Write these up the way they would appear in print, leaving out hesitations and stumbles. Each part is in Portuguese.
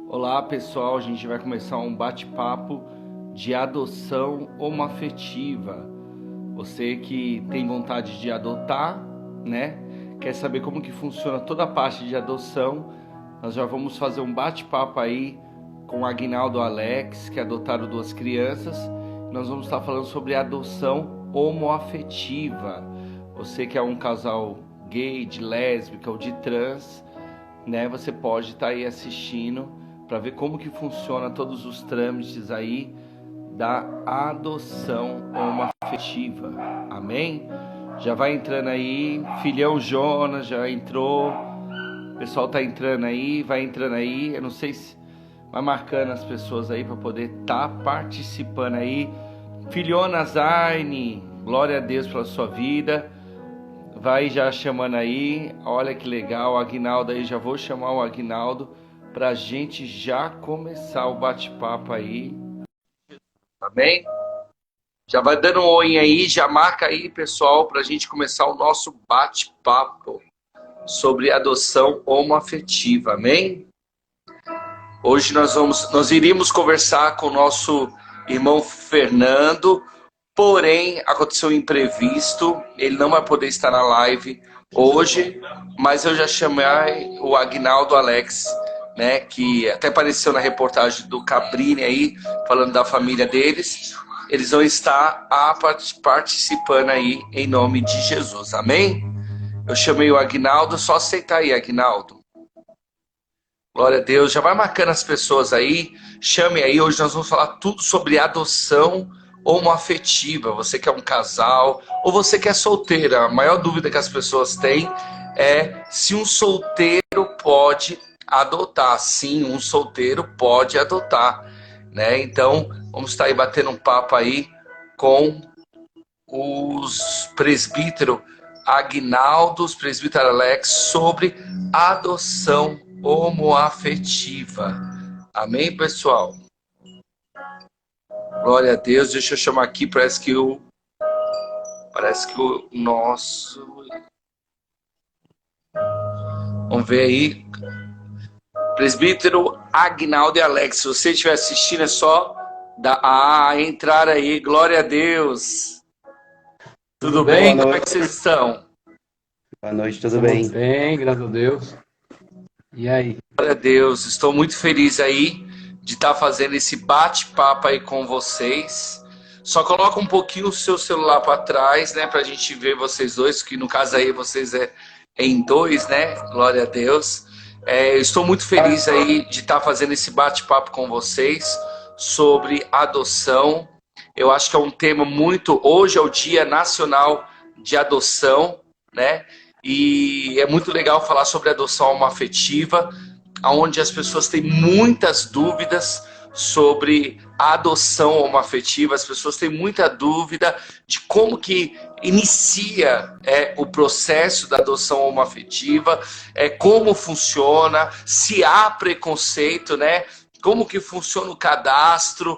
Olá pessoal, a gente vai começar um bate-papo de adoção homoafetiva. Você que tem vontade de adotar, né? Quer saber como que funciona toda a parte de adoção? Nós já vamos fazer um bate-papo aí com o Aguinaldo e o Alex, que adotaram 2 crianças. Nós vamos estar falando sobre adoção homoafetiva. Você que é um casal gay, de lésbica ou de trans, né? Você pode estar aí assistindo para ver como que funciona todos os trâmites aí da adoção homoafetiva. Amém? Já vai entrando aí, filhão Jonas já entrou. O pessoal tá entrando aí, vai entrando aí. Eu não sei se vai marcando as pessoas aí para poder estar participando aí. Filhona Zaine, glória a Deus pela sua vida. Vai já chamando aí. Olha que legal, o Aguinaldo aí, já vou chamar o Aguinaldo pra gente já começar o bate-papo aí. Amém? Já vai dando um oi aí, já marca aí, pessoal, pra gente começar o nosso bate-papo sobre adoção homoafetiva. Amém? Hoje nós iríamos conversar com o nosso irmão Fernando, porém aconteceu um imprevisto, ele não vai poder estar na live hoje, mas eu já chamei o Aguinaldo Alex, né, que até apareceu na reportagem do Cabrini aí, falando da família deles. Eles vão estar participando aí em nome de Jesus, amém? Eu chamei o Aguinaldo, só aceitar aí, Aguinaldo. Glória a Deus, já vai marcando as pessoas aí, chame aí, hoje nós vamos falar tudo sobre adoção homoafetiva. Você que é um casal, ou você que é solteira, a maior dúvida que as pessoas têm é se um solteiro pode adotar. Sim, um solteiro pode adotar, né? Então, vamos estar aí batendo um papo aí com os presbíteros Aguinaldo, os presbíteros Alex, sobre adoção homoafetiva. Amém, pessoal? Glória a Deus. Deixa eu chamar aqui, parece que o nosso... Vamos ver aí. Presbítero Aguinaldo e Alex, se você estiver assistindo, é só entrar aí. Glória a Deus. Tudo bem? Como é que vocês estão? Boa noite, tudo bem? Bem, graças a Deus. E aí? Glória a Deus. Estou muito feliz aí de estar fazendo esse bate-papo aí com vocês. Só coloca um pouquinho o seu celular para trás, né? Pra gente ver vocês dois, que no caso aí vocês é em 2, né? Glória a Deus. Estou muito feliz aí de estar fazendo esse bate-papo com vocês sobre adoção. Eu acho que é um tema muito... Hoje é o Dia Nacional de Adoção, né? E é muito legal falar sobre adoção homoafetiva, onde as pessoas têm muitas dúvidas sobre a adoção homoafetiva. As pessoas têm muita dúvida de como que inicia o processo da adoção homoafetiva, como funciona, se há preconceito, né? Como que funciona o cadastro,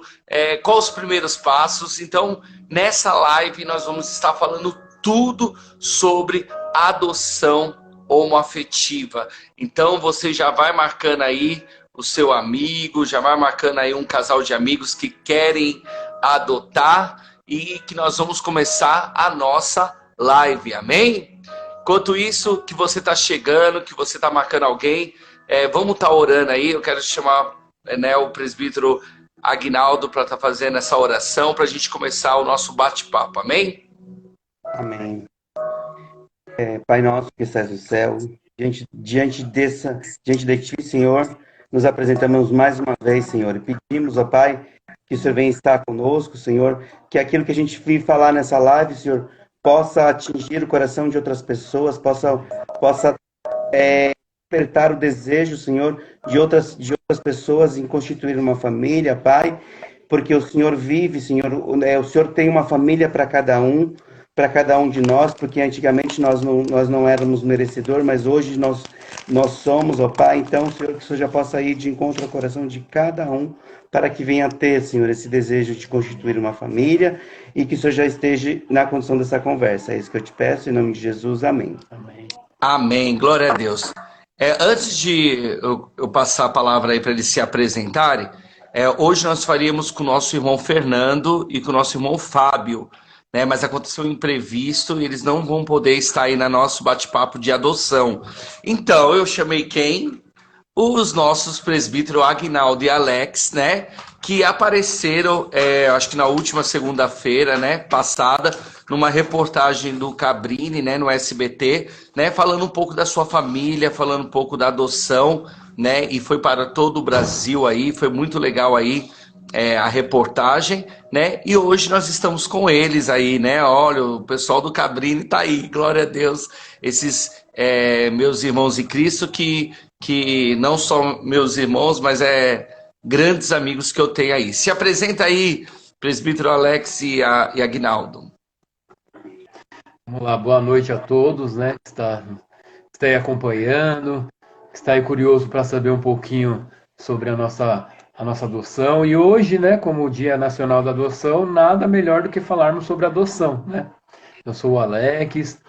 quais os primeiros passos. Então, nessa live nós vamos estar falando tudo sobre adoção homoafetiva. Então, você já vai marcando aí o seu amigo, já vai marcando aí um casal de amigos que querem adotar e que nós vamos começar a nossa live, amém? Enquanto isso, que você está chegando, que você está marcando alguém, vamos estar orando aí. Eu quero chamar o presbítero Aguinaldo para estar fazendo essa oração para a gente começar o nosso bate-papo, amém? Amém. Pai nosso que estás no céu, diante de ti, Senhor, nos apresentamos mais uma vez, Senhor, e pedimos, ó Pai, que o Senhor venha estar conosco, Senhor, que aquilo que a gente vir falar nessa live, Senhor, possa atingir o coração de outras pessoas, possa despertar o desejo, Senhor, de outras pessoas em constituir uma família, Pai, porque o Senhor vive, Senhor, o Senhor tem uma família para cada um de nós, porque antigamente nós não éramos merecedores, mas hoje nós somos, ó Pai. Então, Senhor, que o Senhor já possa ir de encontro ao coração de cada um, para que venha ter, Senhor, esse desejo de constituir uma família e que o Senhor já esteja na condição dessa conversa. É isso que eu te peço, em nome de Jesus. Amém. Amém. Amém, glória a Deus. Antes de eu passar a palavra aí para eles se apresentarem, hoje nós faríamos com o nosso irmão Fernando e com o nosso irmão Fábio, né? Mas aconteceu um imprevisto e eles não vão poder estar aí no nosso bate-papo de adoção. Então, eu chamei quem? Os nossos presbíteros Agnaldo e Alex, né? Que apareceram, acho que na última segunda-feira, né? Passada, numa reportagem do Cabrini, né? No SBT, né? Falando um pouco da sua família, falando um pouco da adoção, né? E foi para todo o Brasil aí, foi muito legal aí. A reportagem, né? E hoje nós estamos com eles aí, né? Olha, o pessoal do Cabrini tá aí, glória a Deus. Esses meus irmãos em Cristo que não são meus irmãos, mas grandes amigos que eu tenho aí. Se apresenta aí, presbítero Alex e Aguinaldo. Vamos lá, boa noite a todos, né? Que está aí acompanhando, que está aí curioso para saber um pouquinho sobre a nossa adoção. E hoje, né, como o Dia Nacional da Adoção, nada melhor do que falarmos sobre adoção, né? Eu sou o Alex,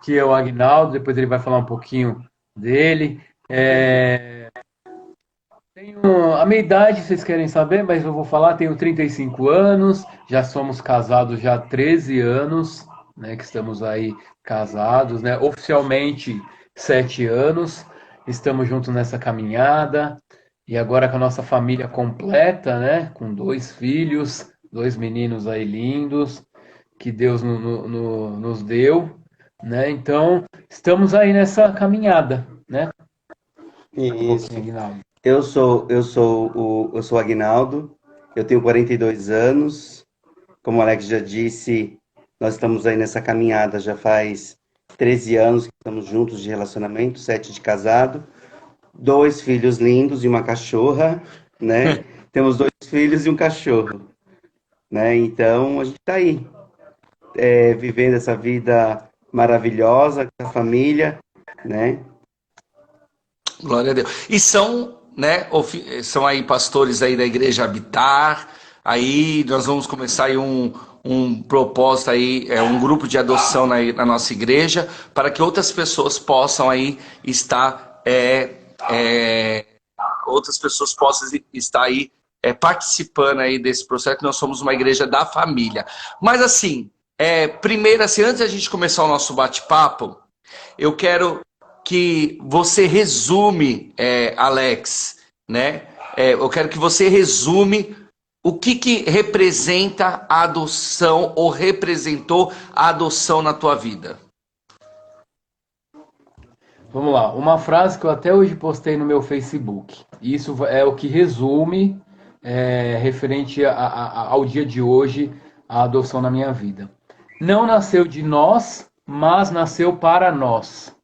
que é o Agnaldo, depois ele vai falar um pouquinho dele. Tenho a minha idade, vocês querem saber, mas eu vou falar, tenho 35 anos, já somos casados já há 13 anos, né, que estamos aí casados, né, oficialmente 7 anos, estamos juntos nessa caminhada, e agora com a nossa família completa, né, com 2 filhos, 2 meninos aí lindos, que Deus nos deu, né, então estamos aí nessa caminhada, né. Um Isso. pouquinho, Aguinaldo. Eu sou o Aguinaldo, eu tenho 42 anos. Como o Alex já disse, nós estamos aí nessa caminhada já faz 13 anos que estamos juntos de relacionamento, 7 de casado, 2 filhos lindos e uma cachorra, né? Temos 2 filhos e um cachorro, né? Então a gente está aí, vivendo essa vida maravilhosa com a família, né? Glória a Deus. E são, né, são aí pastores aí da Igreja Habitar. Aí nós vamos começar aí um propósito aí, um grupo de adoção na nossa igreja, para que outras pessoas possam aí estar, outras pessoas possam estar aí participando aí desse processo, que nós somos uma igreja da família. Mas assim, primeiro, assim, antes da gente começar o nosso bate-papo, eu quero que você resume, Alex, né? Eu quero que você resume o que representa a adoção ou representou a adoção na tua vida. Vamos lá, uma frase que eu até hoje postei no meu Facebook. Isso é o que resume, referente ao dia de hoje, a adoção na minha vida. Não nasceu de nós, mas nasceu para nós.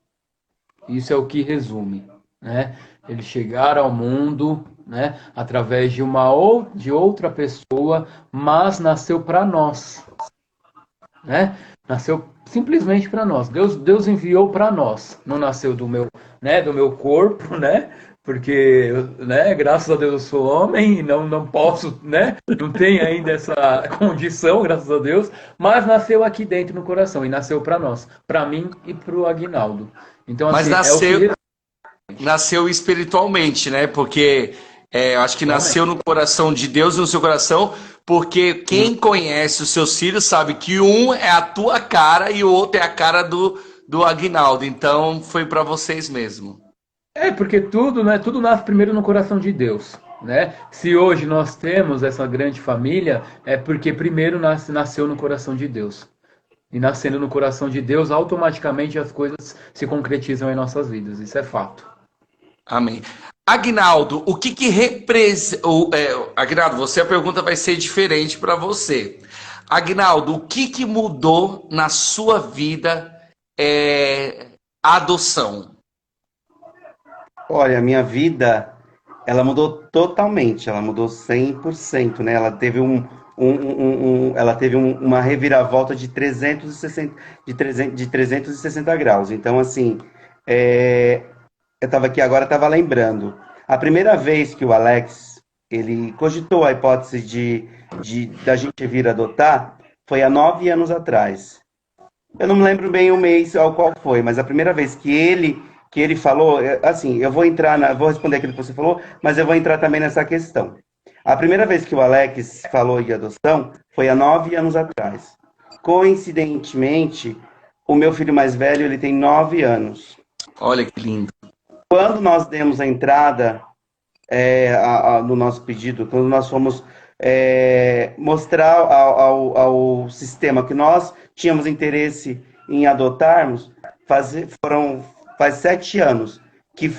Isso é o que resume, né? Eles chegaram ao mundo, né, através de outra pessoa, mas nasceu para nós, né? Nasceu simplesmente para nós. Deus enviou para nós. Não nasceu do meu corpo, né? Porque, né, graças a Deus eu sou homem e não posso, né? Não tenho ainda essa condição, graças a Deus, mas nasceu aqui dentro no coração e nasceu para nós, para mim e para o Aguinaldo. Então, Mas assim, nasceu espiritualmente, né? Porque eu acho que nasceu no coração de Deus, no seu coração, porque quem conhece os seus filhos sabe que um é a tua cara e o outro é a cara do Aguinaldo. Então, foi para vocês mesmo. porque tudo, né? Tudo nasce primeiro no coração de Deus, né? Se hoje nós temos essa grande família, é porque primeiro nasceu no coração de Deus. E nascendo no coração de Deus, automaticamente as coisas se concretizam em nossas vidas. Isso é fato. Amém. Aguinaldo, o que representa... Aguinaldo, a pergunta vai ser diferente para você. Aguinaldo, o que mudou na sua vida a adoção? Olha, a minha vida, ela mudou totalmente, ela mudou 100%, né? Ela teve uma reviravolta de 360 graus. Então, assim, eu estava aqui agora, estava lembrando. A primeira vez que o Alex, ele cogitou a hipótese da gente vir adotar, foi há 9 anos atrás. Eu não me lembro bem o mês ao qual foi, mas a primeira vez que ele falou, assim, eu vou entrar vou responder aquilo que você falou, mas eu vou entrar também nessa questão. A primeira vez que o Alex falou de adoção foi há 9 anos atrás. Coincidentemente, o meu filho mais velho, ele tem 9 anos. Olha que lindo. Quando nós demos a entrada no nosso pedido, quando nós fomos mostrar ao sistema que nós tínhamos interesse em adotarmos, faz 7 anos que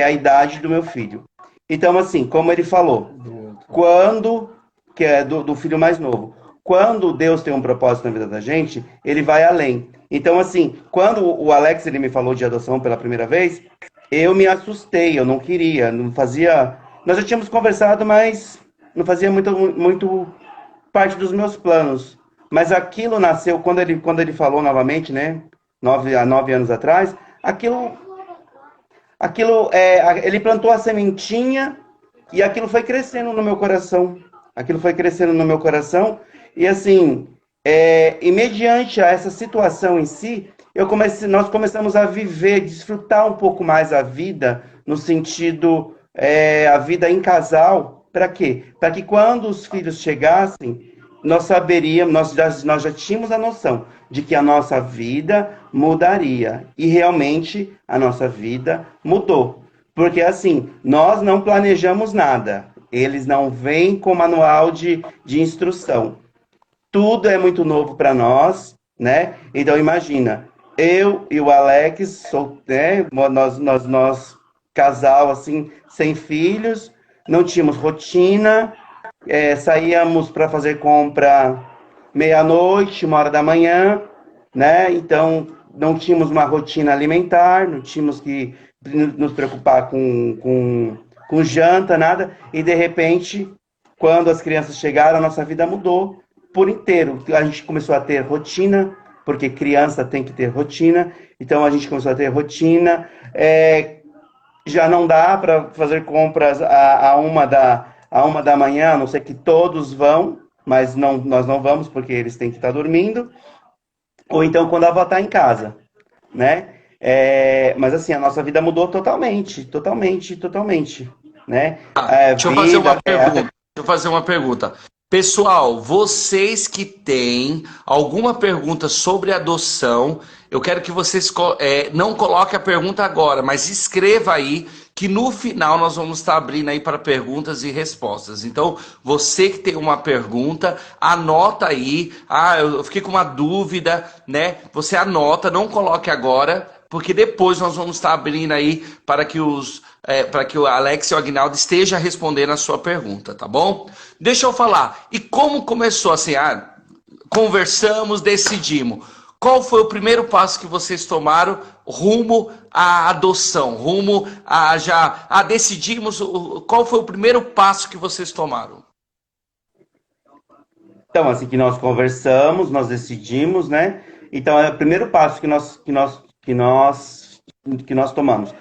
é a idade do meu filho. Então, assim, como ele falou, que é do filho mais novo, quando Deus tem um propósito na vida da gente, ele vai além. Então, assim, quando o Alex ele me falou de adoção pela primeira vez, eu me assustei, eu não queria, não fazia. Nós já tínhamos conversado, mas não fazia muito parte dos meus planos. Mas aquilo nasceu quando ele falou novamente, né? Há 9 anos atrás, ele plantou a sementinha e aquilo foi crescendo no meu coração. Aquilo foi crescendo no meu coração e assim, e mediante a essa situação em si, nós começamos a viver, desfrutar um pouco mais a vida, no sentido, a vida em casal. Para quê? Para que quando os filhos chegassem, nós saberíamos, nós já tínhamos a noção de que a nossa vida mudaria. E realmente a nossa vida mudou. Porque assim, nós não planejamos nada. Eles não vêm com manual de instrução. Tudo é muito novo para nós, né? Então imagina, eu e o Alex, né? nós casal assim, sem filhos, não tínhamos rotina, saíamos para fazer compra meia-noite, 1 hora da manhã, né? Então não tínhamos uma rotina alimentar, não tínhamos que nos preocupar com janta, nada, e de repente, quando as crianças chegaram, a nossa vida mudou por inteiro. A gente começou a ter rotina, porque criança tem que ter rotina, então a gente começou a ter rotina, já não dá para fazer compras a 1 da manhã, a não ser que todos vão, mas nós não vamos, porque eles têm que estar dormindo, ou então quando a avó está em casa, né? Mas assim, a nossa vida mudou totalmente, né? Deixa eu fazer uma pergunta. Pessoal, vocês que têm alguma pergunta sobre adoção, eu quero que vocês não coloquem a pergunta agora, mas escreva aí, que no final nós vamos estar abrindo aí para perguntas e respostas. Então, você que tem uma pergunta, anota aí. Eu fiquei com uma dúvida, né? Você anota, não coloque agora, porque depois nós vamos estar abrindo aí para que o Alex e o Aguinaldo estejam respondendo a sua pergunta, tá bom? Deixa eu falar. E como começou assim? Conversamos, decidimos. Qual foi o primeiro passo que vocês tomaram rumo à adoção? Rumo a decidimos. Qual foi o primeiro passo que vocês tomaram? Então, assim que nós conversamos, nós decidimos, né? Então, o primeiro passo que nós tomamos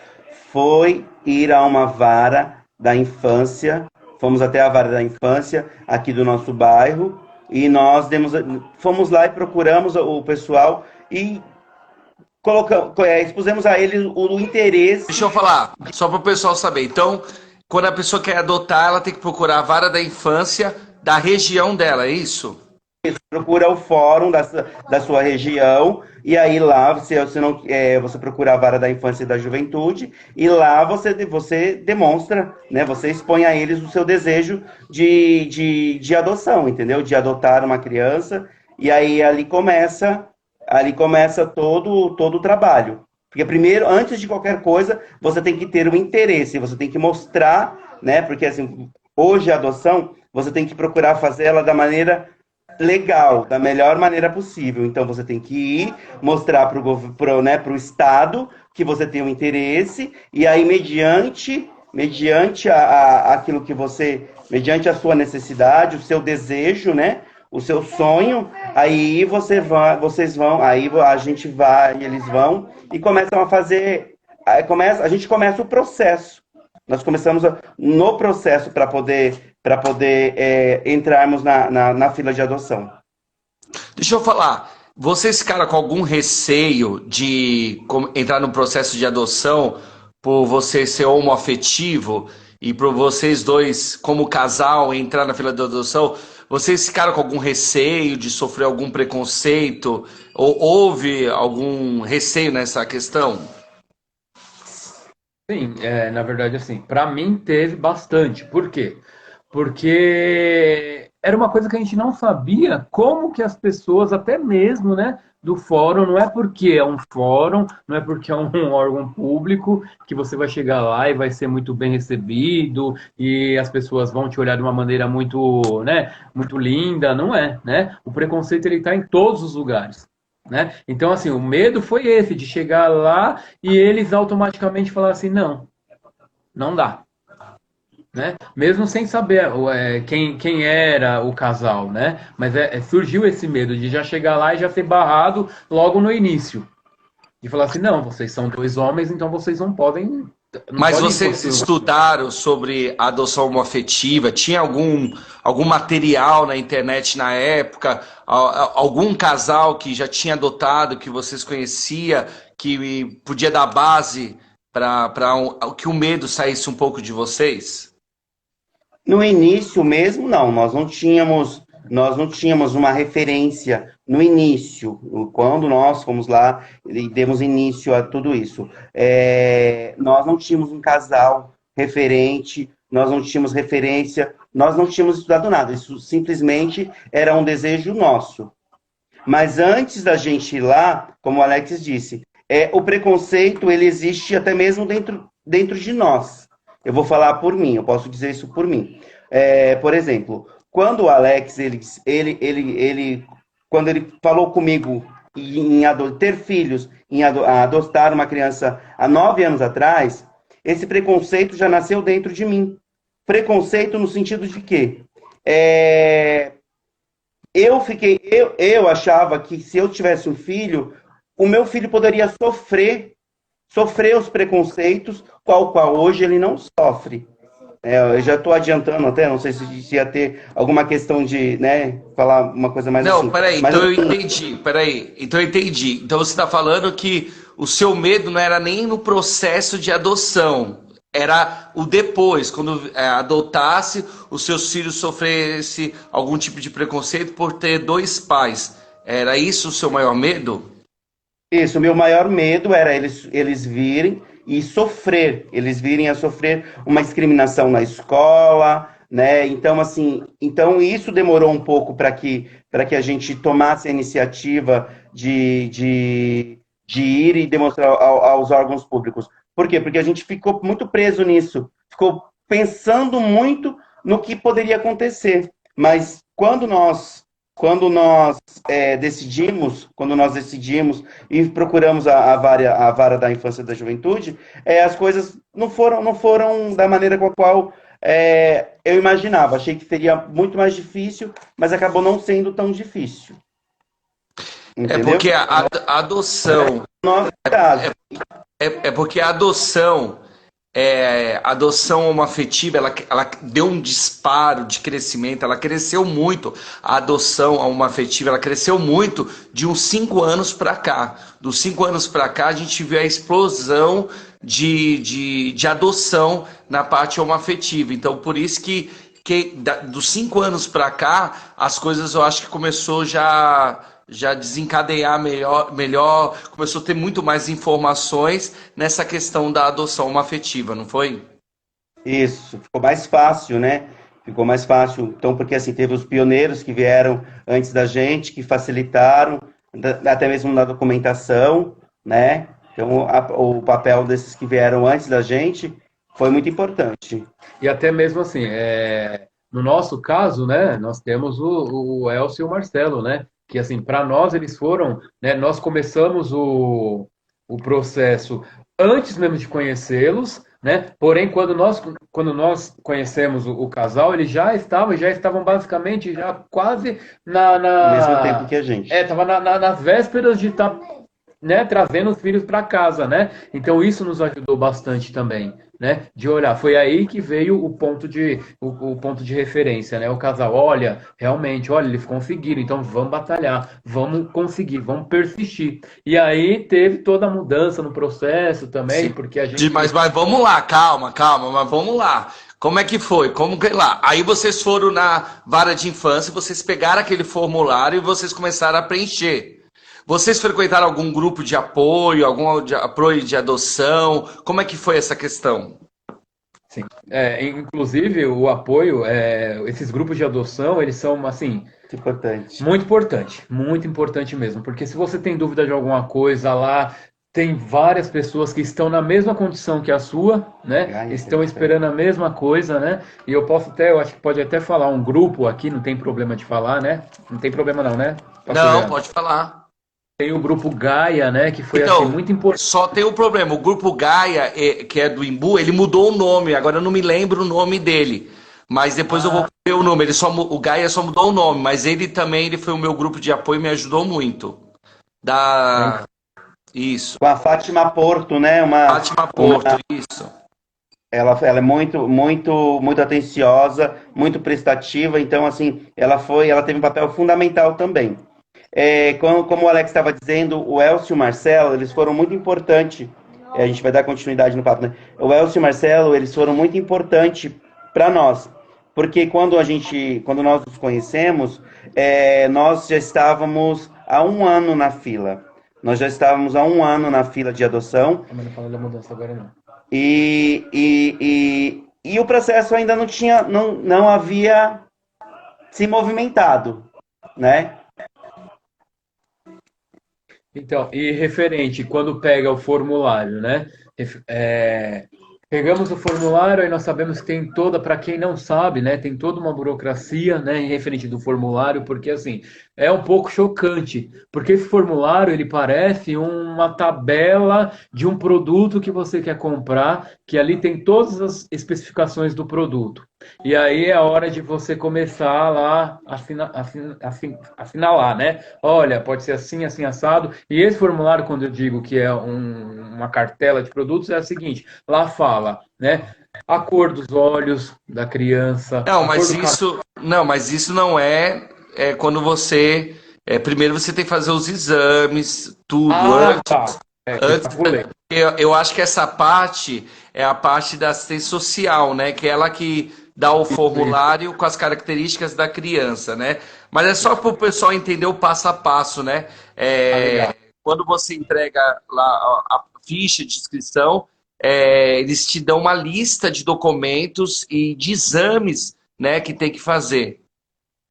foi ir a uma vara da infância. Fomos até a vara da infância aqui do nosso bairro e nós fomos lá e procuramos o pessoal e expusemos a eles o interesse. Deixa eu falar, só para o pessoal saber. Então, quando a pessoa quer adotar, ela tem que procurar a vara da infância da região dela, é isso? Procura o fórum da sua região, e aí lá você procura a vara da infância e da juventude, e lá você demonstra, né? Você expõe a eles o seu desejo de adoção, entendeu? De adotar uma criança, e aí ali começa todo o trabalho. Porque primeiro, antes de qualquer coisa, você tem que ter um interesse, você tem que mostrar, né? Porque assim, hoje a adoção, você tem que procurar fazer ela da maneira legal, da melhor maneira possível. Então você tem que ir mostrar para o Estado que você tem um interesse, e aí mediante aquilo que mediante a sua necessidade, o seu desejo, né, o seu sonho, aí a gente vai, eles vão e começam a fazer, a gente começa o processo. Nós começamos no processo para poder entrarmos na fila de adoção. Deixa eu falar. Vocês ficaram com algum receio de entrar no processo de adoção por você ser homoafetivo e por vocês dois, como casal, entrar na fila de adoção? Vocês ficaram com algum receio de sofrer algum preconceito? Ou houve algum receio nessa questão? Sim, na verdade, assim, para mim teve bastante. Por quê? Porque era uma coisa que a gente não sabia como que as pessoas, até mesmo, né, do fórum, não é porque é um fórum, não é porque é um órgão público que você vai chegar lá e vai ser muito bem recebido e as pessoas vão te olhar de uma maneira muito, né, muito linda, não é, né? O preconceito ele está em todos os lugares. Né? Então, assim, o medo foi esse, de chegar lá e eles automaticamente falar assim, não, não dá. Né? Mesmo sem saber quem era o casal, né? Mas surgiu esse medo de já chegar lá e já ser barrado logo no início. De falar assim, não, vocês são dois homens, então vocês não podem. Não Mas podem vocês estudaram sobre adoção homoafetiva? Tinha algum material na internet na época? Algum casal que já tinha adotado, que vocês conhecia, que podia dar base para que o medo saísse um pouco de vocês? No início mesmo, não, nós não tínhamos uma referência no início, quando nós fomos lá e demos início a tudo isso. Nós não tínhamos um casal referente, nós não tínhamos referência, nós não tínhamos estudado nada, isso simplesmente era um desejo nosso. Mas antes da gente ir lá, como o Alex disse, o preconceito ele existe até mesmo dentro de nós. Eu vou falar por mim, eu posso dizer isso por mim. Por exemplo, quando o Alex quando ele falou comigo em ter filhos, em adotar uma criança há 9 anos atrás, esse preconceito já nasceu dentro de mim. Preconceito no sentido de quê? Eu achava que se eu tivesse um filho, o meu filho poderia sofrer os preconceitos, qual hoje ele não sofre. Eu já estou adiantando até, não sei se ia ter alguma questão de, né, falar uma coisa mais Não, assim. peraí, Mas, então eu entendi, então eu entendi. Então você está falando que o seu medo não era nem no processo de adoção, era o depois, quando adotasse, os seus filhos sofressem algum tipo de preconceito por ter dois pais. Era isso o seu maior medo? Isso, o meu maior medo era eles virem e sofrer, eles virem a sofrer uma discriminação na escola, né? Então, assim, isso demorou um pouco para que a gente tomasse a iniciativa de ir e demonstrar aos órgãos públicos. Por quê? Porque a gente ficou muito preso nisso, ficou pensando muito no que poderia acontecer. Mas quando nós decidimos e procuramos a vara da infância e da juventude, as coisas não foram da maneira com a qual eu imaginava. Achei que seria muito mais difícil, mas acabou não sendo tão difícil. É Entendeu? porque a adoção, No nosso caso. é porque a adoção homoafetiva, ela deu um disparo de crescimento, ela cresceu muito. A adoção homoafetiva, ela cresceu muito de uns 5 anos para cá. Dos 5 anos para cá, a gente viu a explosão de adoção na parte homoafetiva. Então, por isso que dos 5 anos para cá, as coisas eu acho que começou já desencadear melhor, começou a ter muito mais informações nessa questão da adoção homoafetiva, não foi? Isso, ficou mais fácil, né? Ficou mais fácil. Então, porque assim, teve os pioneiros que vieram antes da gente, que facilitaram, até mesmo na documentação, né? Então, o papel desses que vieram antes da gente foi muito importante. E até mesmo assim, no nosso caso, né, nós temos o Elcio e o Marcelo, né? Que assim, para nós eles foram, né, nós começamos o processo antes mesmo de conhecê-los, né? Porém, quando nós conhecemos o casal, eles já estavam basicamente já quase Ao mesmo tempo que a gente. tava nas vésperas de estar né, trazendo os filhos para casa, né? Então isso nos ajudou bastante também, né? De olhar, foi aí que veio o ponto de referência, né? O casal, olha, realmente, olha, eles conseguiram, então vamos batalhar, vamos conseguir, vamos persistir. E aí teve toda a mudança no processo também, Sim. porque a gente Mas vamos lá, calma, mas vamos lá. Como é que foi? Como que lá? Aí vocês foram na vara de infância, vocês pegaram aquele formulário e vocês começaram a preencher. Vocês frequentaram algum grupo de apoio, apoio de adoção? Como é que foi essa questão? sim. Inclusive o apoio, esses grupos de adoção, eles são assim Muito importante. muito importante mesmo, porque se você tem dúvida de alguma coisa lá, tem várias pessoas que estão na mesma condição que a sua, né? Ai, Estão perfeito. esperando a mesma coisa, né? E eu acho que pode até falar um grupo aqui, não tem problema de falar, né? Não tem problema não, né, Pastor Não, Leandro? pode falar. Tem o grupo Gaia, né? Que foi assim Então, muito importante. só tem um problema. O grupo Gaia, que é do Imbu, ele mudou o nome. Agora eu não me lembro o nome dele. Mas depois eu vou ver o nome. O Gaia só mudou o nome, mas ele também ele foi o meu grupo de apoio e me ajudou muito. Isso. Com a Fátima Porto, né? Fátima Porto, isso. Ela é muito atenciosa, muito prestativa, então, assim, ela teve um papel fundamental também. Como o Alex estava dizendo, o Elcio e o Marcelo, eles foram muito importantes, a gente vai dar continuidade no papo, né? O Elcio e o Marcelo, eles foram muito importantes para nós, porque quando nós nos conhecemos, nós já estávamos há um ano na fila. Nós já estávamos há um ano na fila de adoção, Mas não fala da mudança agora não. e o processo ainda não havia se movimentado, né? Então, e referente, quando pega o formulário, né? Pegamos o formulário e nós sabemos que tem toda, para quem não sabe, né? Tem toda uma burocracia, né? Em referente do formulário, porque assim, é um pouco chocante, porque esse formulário ele parece uma tabela de um produto que você quer comprar, que ali tem todas as especificações do produto. E aí é a hora de você começar lá a assinalar, né? Olha, pode ser assim, assim, assado. E esse formulário, quando eu digo que é uma cartela de produtos, é a seguinte: lá fala, né? A cor dos olhos da criança, Não, a cor mas do cabelo. isso não é quando você. Primeiro você tem que fazer os exames, tudo. Ah, tá. Antes, Extrapolei. eu acho que essa parte é a parte da assistência social, né? Que é ela que dá o formulário com as características da criança, né? Mas é só para o pessoal entender o passo a passo, né? Legal. Quando você entrega lá a ficha de inscrição, eles te dão uma lista de documentos e de exames, né, que tem que fazer.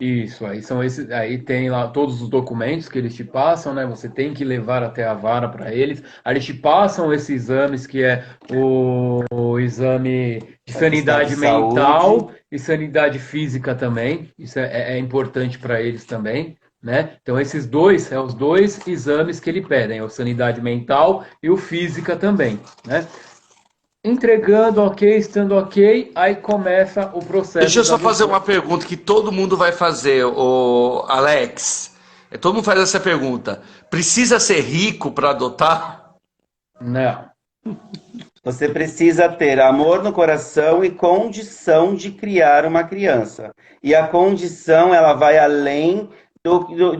Isso, aí são esses, aí tem lá todos os documentos que eles te passam, né? Você tem que levar até a vara para eles. Aí eles te passam esses exames que é o exame de sanidade de mental saúde. e sanidade física também. Isso é importante para eles também, né? Então esses dois os dois exames que ele pedem, o sanidade mental e o física também, né? Entregando ok, estando ok, aí começa o processo Deixa eu da só fazer adoção. uma pergunta que todo mundo vai fazer, o Alex. Todo mundo faz essa pergunta. Precisa ser rico para adotar? Não. Você precisa ter amor no coração e condição de criar uma criança. E a condição, ela vai além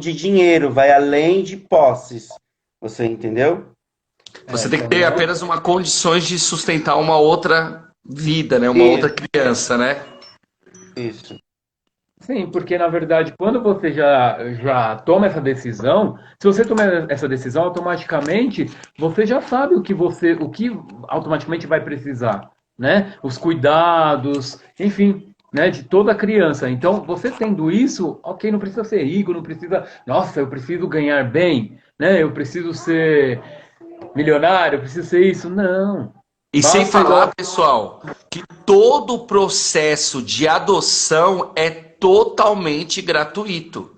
de dinheiro, vai além de posses. Você entendeu? Você tem que Então ter não. apenas uma condições de sustentar uma outra vida, né? Uma outra Isso, criança, né? isso. Sim, porque na verdade, quando você já toma essa decisão, se você tomar essa decisão, automaticamente você já sabe o que automaticamente vai precisar, né? Os cuidados, enfim, né, de toda criança. Então, você tendo isso, ok, não precisa ser rico, não precisa, nossa, eu preciso ganhar bem, né? Eu preciso ser milionário, eu preciso ser isso. Não. E sem Basta falar, igual. pessoal, que todo o processo de adoção é totalmente gratuito.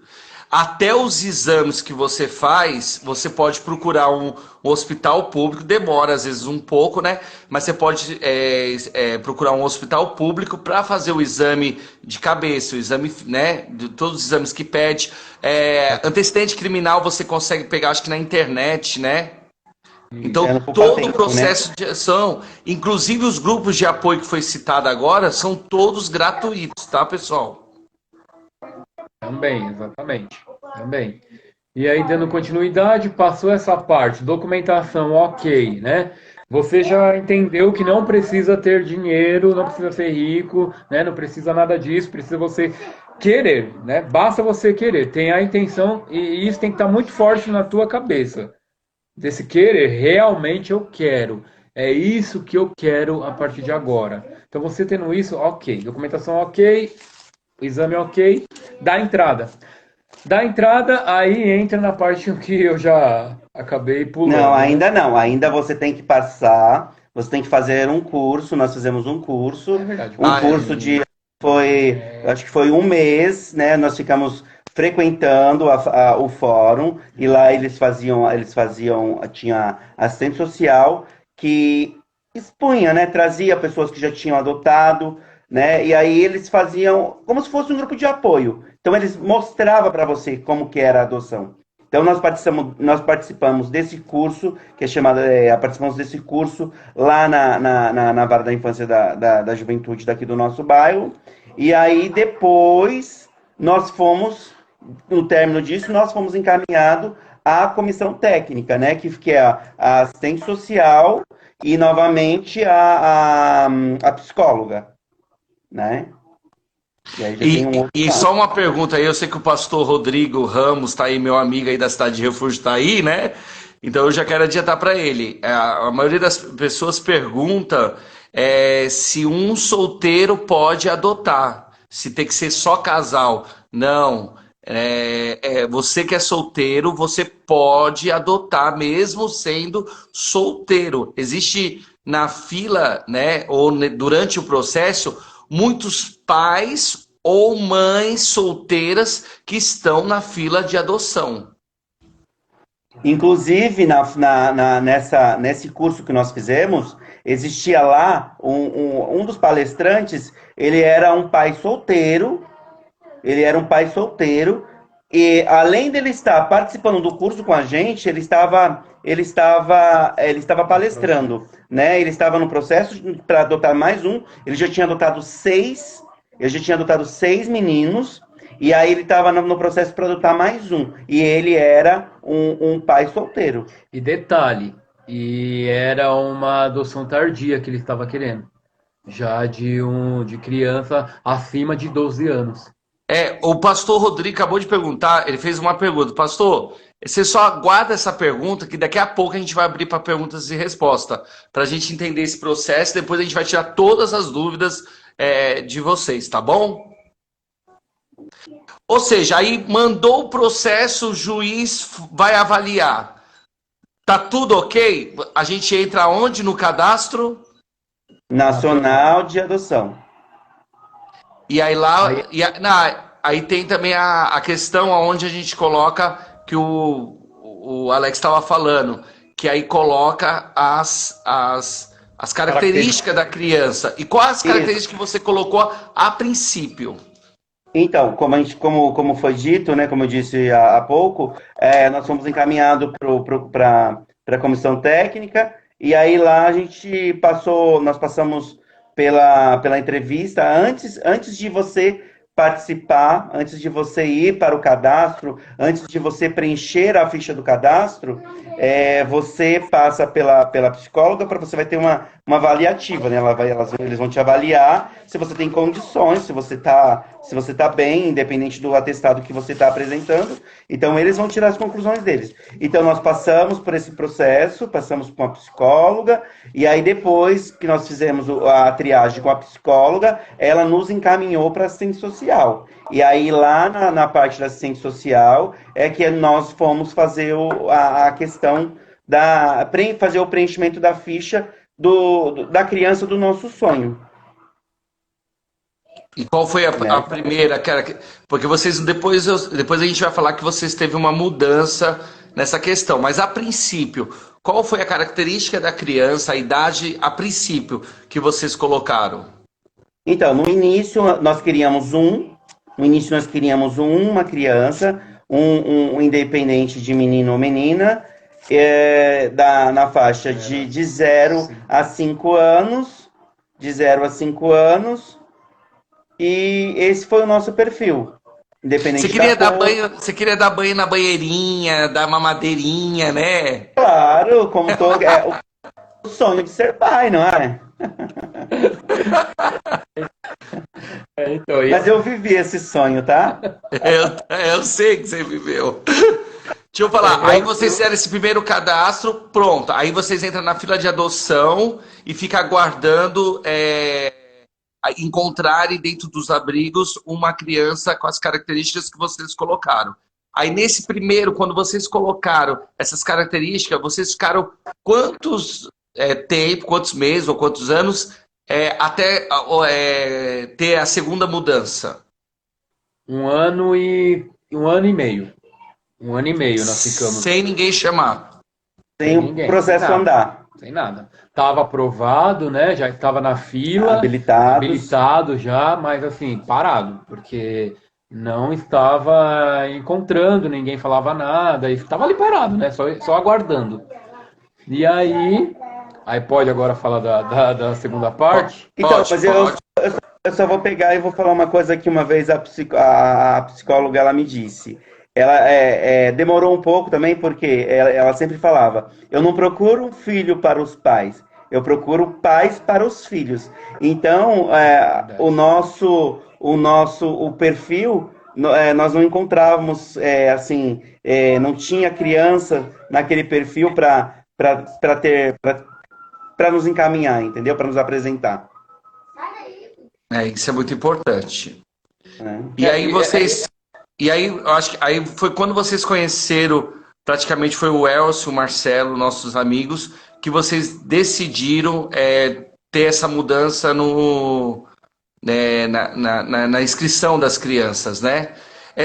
Até os exames que você faz, você pode procurar um hospital público, demora às vezes um pouco, né? Mas você pode procurar um hospital público para fazer o exame de cabeça, o exame, né? De todos os exames que pede. Antecedente criminal você consegue pegar, acho que na internet, né? Então, Tendo pouco todo o tempo, né? processo de ação, inclusive os grupos de apoio que foi citado agora, são todos gratuitos, tá, pessoal? Também, exatamente. Também. E aí, dando continuidade, passou essa parte, documentação, ok, né? Você já entendeu que não precisa ter dinheiro, não precisa ser rico, né? Não precisa nada disso, precisa você querer, né? Basta você querer, tem a intenção e isso tem que estar muito forte na tua cabeça. Desse querer, realmente eu quero. É isso que eu quero a partir de agora. Então, você tendo isso, ok. Documentação ok, exame ok, dá entrada. Da entrada, aí entra na parte que eu já acabei Não, pulando, né? ainda não. Ainda você tem que passar, você tem que fazer um curso. Nós fizemos É verdade, um Ah, é. curso de eu acho que foi um mês, né? Nós ficamos frequentando o fórum e lá tinha assistente social que expunha, né? Trazia pessoas que já tinham adotado, né? E aí eles faziam como se fosse um grupo de apoio. Então eles mostravam para você como que era a adoção. Então nós participamos desse curso, que é chamado, participamos desse curso lá na Vara da Infância da Juventude daqui do nosso bairro. E aí depois nós fomos, no término disso, nós fomos encaminhados à comissão técnica, né? Que é a assistente social e novamente a psicóloga, né? E aí já tem um outro E passo. só uma pergunta aí, eu sei que o pastor Rodrigo Ramos está aí, meu amigo aí da Cidade de Refúgio está aí, né? Então eu já quero adiantar para ele. A maioria das pessoas pergunta se um solteiro pode adotar, se tem que ser só casal. Não. Você que é solteiro, você pode adotar mesmo sendo solteiro. Existe na fila, né, ou durante o processo, muitos pais ou mães solteiras que estão na fila de adoção. Inclusive, nesse curso que nós fizemos, existia lá um dos palestrantes, ele era um pai solteiro, e além dele estar participando do curso com a gente, ele estava palestrando, né? Ele estava no processo para adotar mais um, ele já tinha adotado seis meninos, e aí ele estava no processo para adotar mais um. E ele era um pai solteiro. E detalhe, e era uma adoção tardia que ele estava querendo, já de criança acima de 12 anos. O pastor Rodrigo acabou de perguntar, ele fez uma pergunta. Pastor, você só aguarda essa pergunta, que daqui a pouco a gente vai abrir para perguntas e respostas, para a gente entender esse processo, depois a gente vai tirar todas as dúvidas de vocês, tá bom? Ou seja, aí mandou o processo, o juiz vai avaliar. Tá tudo ok? A gente entra onde no cadastro? Nacional de adoção. E aí lá. Aí tem também a questão onde a gente coloca que o Alex estava falando, que aí coloca as características da criança. E quais as características que você colocou a princípio? Então, como foi dito, né, como eu disse há pouco, nós fomos encaminhados para a comissão técnica, e aí lá nós passamos pela entrevista, antes de você participar, antes de você ir para o cadastro, antes de você preencher a ficha do cadastro, você passa pela psicóloga, para você vai ter uma avaliativa, né? Eles vão te avaliar se você tem condições, se você tá bem, independente do atestado que você está apresentando. Então, eles vão tirar as conclusões deles. Então, nós passamos por esse processo, passamos com a psicóloga, e aí depois que nós fizemos a triagem com a psicóloga, ela nos encaminhou para a assistente social. E aí, lá na parte da assistente social, é que nós fomos fazer a questão fazer o preenchimento da ficha da criança do nosso sonho. E qual foi Né? a primeira, cara? Porque vocês depois a gente vai falar que vocês teve uma mudança nessa questão, mas a princípio, qual foi a característica da criança, a idade a princípio que vocês colocaram? Então, no início nós queríamos uma criança, um independente de menino ou menina, na faixa de 0 a 5 anos, de 0 a 5 anos, e esse foi o nosso perfil, Você independente da queria dar cor. banho, você queria dar banho na banheirinha, dar mamadeirinha, né? Claro, como todo, o sonho de ser pai, não é? Então, Mas eu vivi esse sonho, tá? Eu sei que você viveu. Deixa eu falar, aí vocês fizeram esse primeiro cadastro, pronto. Aí vocês entram na fila de adoção e ficam aguardando encontrarem dentro dos abrigos uma criança com as características que vocês colocaram. Aí nesse primeiro, quando vocês colocaram essas características, vocês ficaram quantos tempo, quantos meses ou quantos anos até ter a segunda mudança? 1 ano e meio. 1 ano e meio nós ficamos. Sem ninguém chamar. Sem Sem o ninguém, sem processo nada. andar. Sem nada. Tava aprovado, né? Já estava na fila, Habilitados. habilitado já, mas assim, parado, porque não estava encontrando, ninguém falava nada, e estava ali parado, né? Só aguardando. E aí pode agora falar da segunda parte? Então, Pode, mas pode. eu só vou pegar e vou falar uma coisa que uma vez a psicóloga ela me disse. Ela demorou um pouco também, porque ela sempre falava: eu não procuro um filho para os pais, eu procuro pais para os filhos. Então, Verdade. o perfil, nós não encontrávamos, assim, não tinha criança naquele perfil para nos encaminhar, entendeu? Para nos apresentar. Isso é muito importante. Né? E aí vocês. E aí, eu acho que aí foi quando vocês conheceram, praticamente foi o Elcio, o Marcelo, nossos amigos, que vocês decidiram ter essa mudança na inscrição das crianças, né?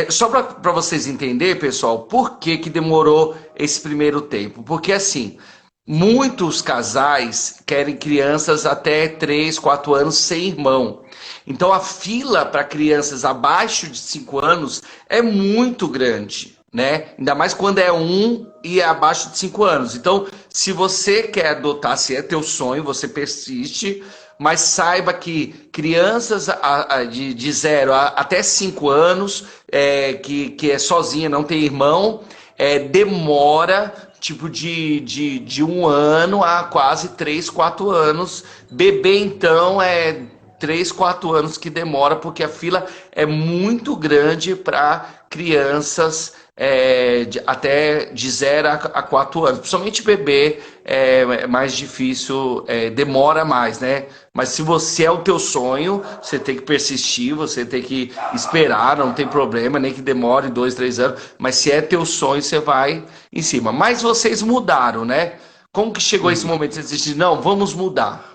Só para vocês entenderem, pessoal, por que que demorou esse primeiro tempo? Porque assim, muitos casais querem crianças até 3, 4 anos sem irmão. Então a fila para crianças abaixo de 5 anos é muito grande, né? Ainda mais quando é e é abaixo de 5 anos. Então, se você quer adotar, se é teu sonho, você persiste, mas saiba que crianças de 0 até 5 anos, que é sozinha, não tem irmão, demora tipo de 1 ano a quase 3, 4 anos. Bebê, então, 3, 4 anos que demora, porque a fila é muito grande para crianças até de 0 a 4 anos. Principalmente bebê é mais difícil, demora mais, né? Mas se você é o teu sonho, você tem que persistir, você tem que esperar, não tem problema, nem que demore 2, 3 anos. Mas se é teu sonho, você vai em cima. Mas vocês mudaram, né? Como que chegou esse momento? Vocês decidiram, não, vamos mudar.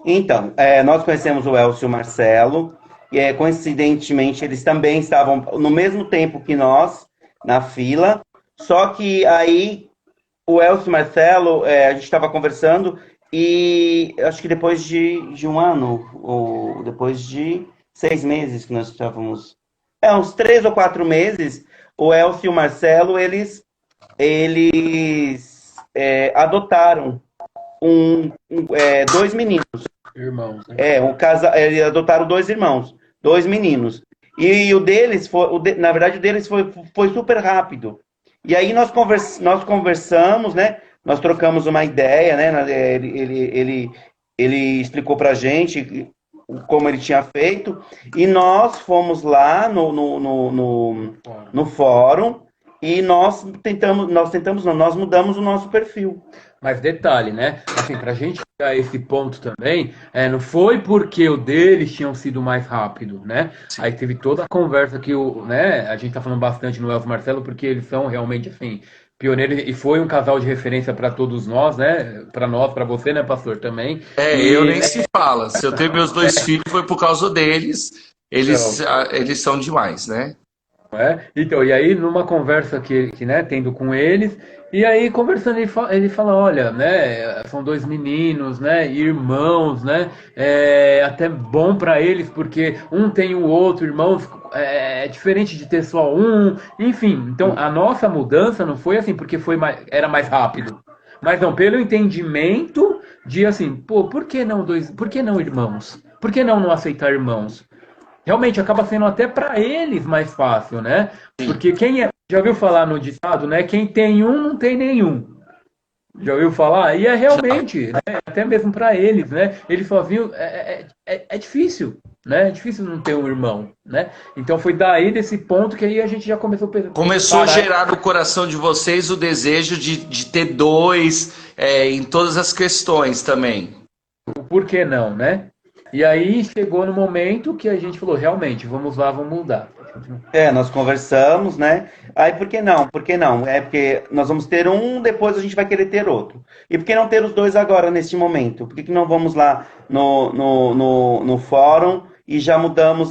Então, nós conhecemos o Elcio e o Marcelo, e coincidentemente eles também estavam no mesmo tempo que nós, na fila, só que aí o Elcio e o Marcelo, a gente estava conversando, e acho que depois de 1 ano, ou depois de 6 meses que nós estávamos, uns 3 ou 4 meses, o Elcio e o Marcelo, eles adotaram 2 meninos. Irmãos, né? Eles adotaram 2 irmãos, 2 meninos. E o deles na verdade, o deles foi super rápido. E aí nós conversamos, né? Nós trocamos uma ideia, né? Ele explicou pra gente como ele tinha feito, e nós fomos lá no fórum e nós mudamos o nosso perfil. Mas detalhe, né? Assim, pra gente chegar a esse ponto também, não foi porque o deles tinham sido mais rápido, né? Aí teve toda a conversa que né? A gente tá falando bastante no Elcio Marcelo porque eles são realmente assim pioneiros e foi um casal de referência para todos nós, né? Para nós, para você, né, pastor, também. Eu E nem se fala. Se eu tenho meus 2 filhos, foi por causa deles. então, Eles são demais, né? É? Então, e aí numa conversa né, tendo com eles, e aí conversando ele fala, olha, né, são dois meninos, né, irmãos, né, é até bom para eles porque um tem o outro irmão, é diferente de ter só um, enfim. Então a nossa mudança não foi assim porque era mais rápido, mas não pelo entendimento de assim, pô, por que não irmãos? Por que não aceitar irmãos? Realmente acaba sendo até para eles mais fácil, né? Porque já ouviu falar no ditado, né? Quem tem um não tem nenhum. Já ouviu falar? E é realmente, né? Até mesmo para eles, né? Eles só viam, é difícil, né? É difícil não ter um irmão, né? Então foi daí desse ponto que aí a gente já começou a Começou a gerar no coração de vocês o desejo de ter dois em todas as questões também. o porquê não, né? E aí chegou no momento que a gente falou, realmente, vamos lá, vamos mudar. Nós conversamos, né? Aí por que não? Por que não? É porque nós vamos ter um, depois a gente vai querer ter outro. E por que não ter os dois agora, neste momento? Por que não vamos lá no fórum e já mudamos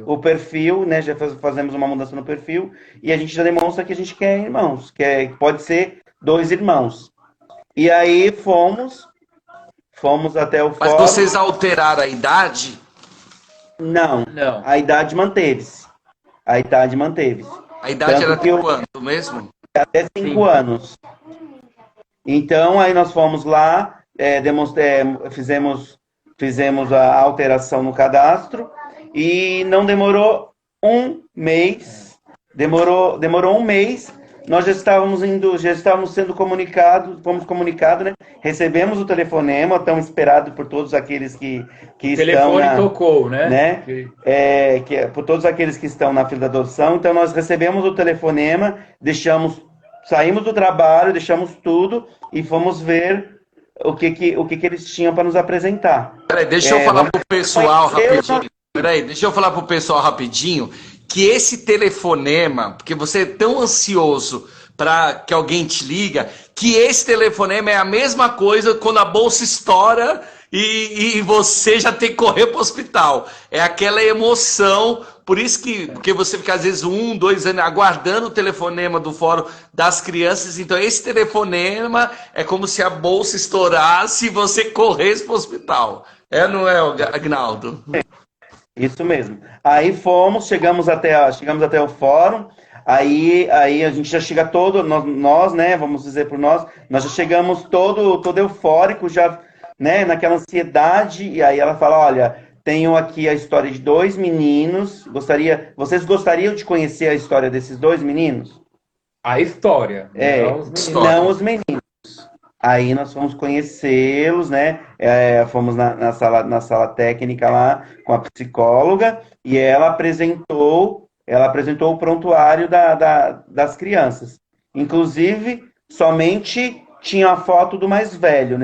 o perfil, né? Já fazemos uma mudança no perfil e a gente já demonstra que a gente quer irmãos, pode ser dois irmãos. E aí fomos até o Mas fórum. vocês alteraram a idade? Não, Não. a idade manteve-se. A idade manteve-se. A idade Tanto era que de quanto mesmo? até 5 anos. Então, aí nós fomos lá, fizemos a alteração no cadastro e não demorou um mês. Demorou um mês. Nós já estávamos sendo fomos comunicados, né? Recebemos o telefonema, tão esperado por todos aqueles que estão O telefone tocou, né? por todos aqueles que estão na fila da adoção. Então nós recebemos o telefonema, saímos do trabalho, deixamos tudo e fomos ver o que eles tinham para nos apresentar. Peraí, deixa eu falar pro pessoal rapidinho. Peraí, deixa eu falar pro pessoal rapidinho que esse telefonema, porque você é tão ansioso para que alguém te liga, que esse telefonema é a mesma coisa quando a bolsa estoura e você já tem que correr para o hospital. É aquela emoção, por isso porque você fica às vezes 1, 2 anos aguardando o telefonema do fórum das crianças. Então esse telefonema é como se a bolsa estourasse e você corresse para o hospital. Não é, Agnaldo? Isso mesmo. Aí chegamos até o fórum. Aí a gente já chega nós, né? Vamos dizer por nós já chegamos todo eufórico, já, né? Naquela ansiedade. E aí ela fala: olha, tenho aqui a história de dois meninos. Vocês gostariam de conhecer a história desses dois meninos? A história, não os meninos. Aí nós fomos conhecê-los, né? Fomos na sala técnica lá com a psicóloga e ela apresentou o prontuário das crianças. Inclusive, somente tinha a foto do mais velho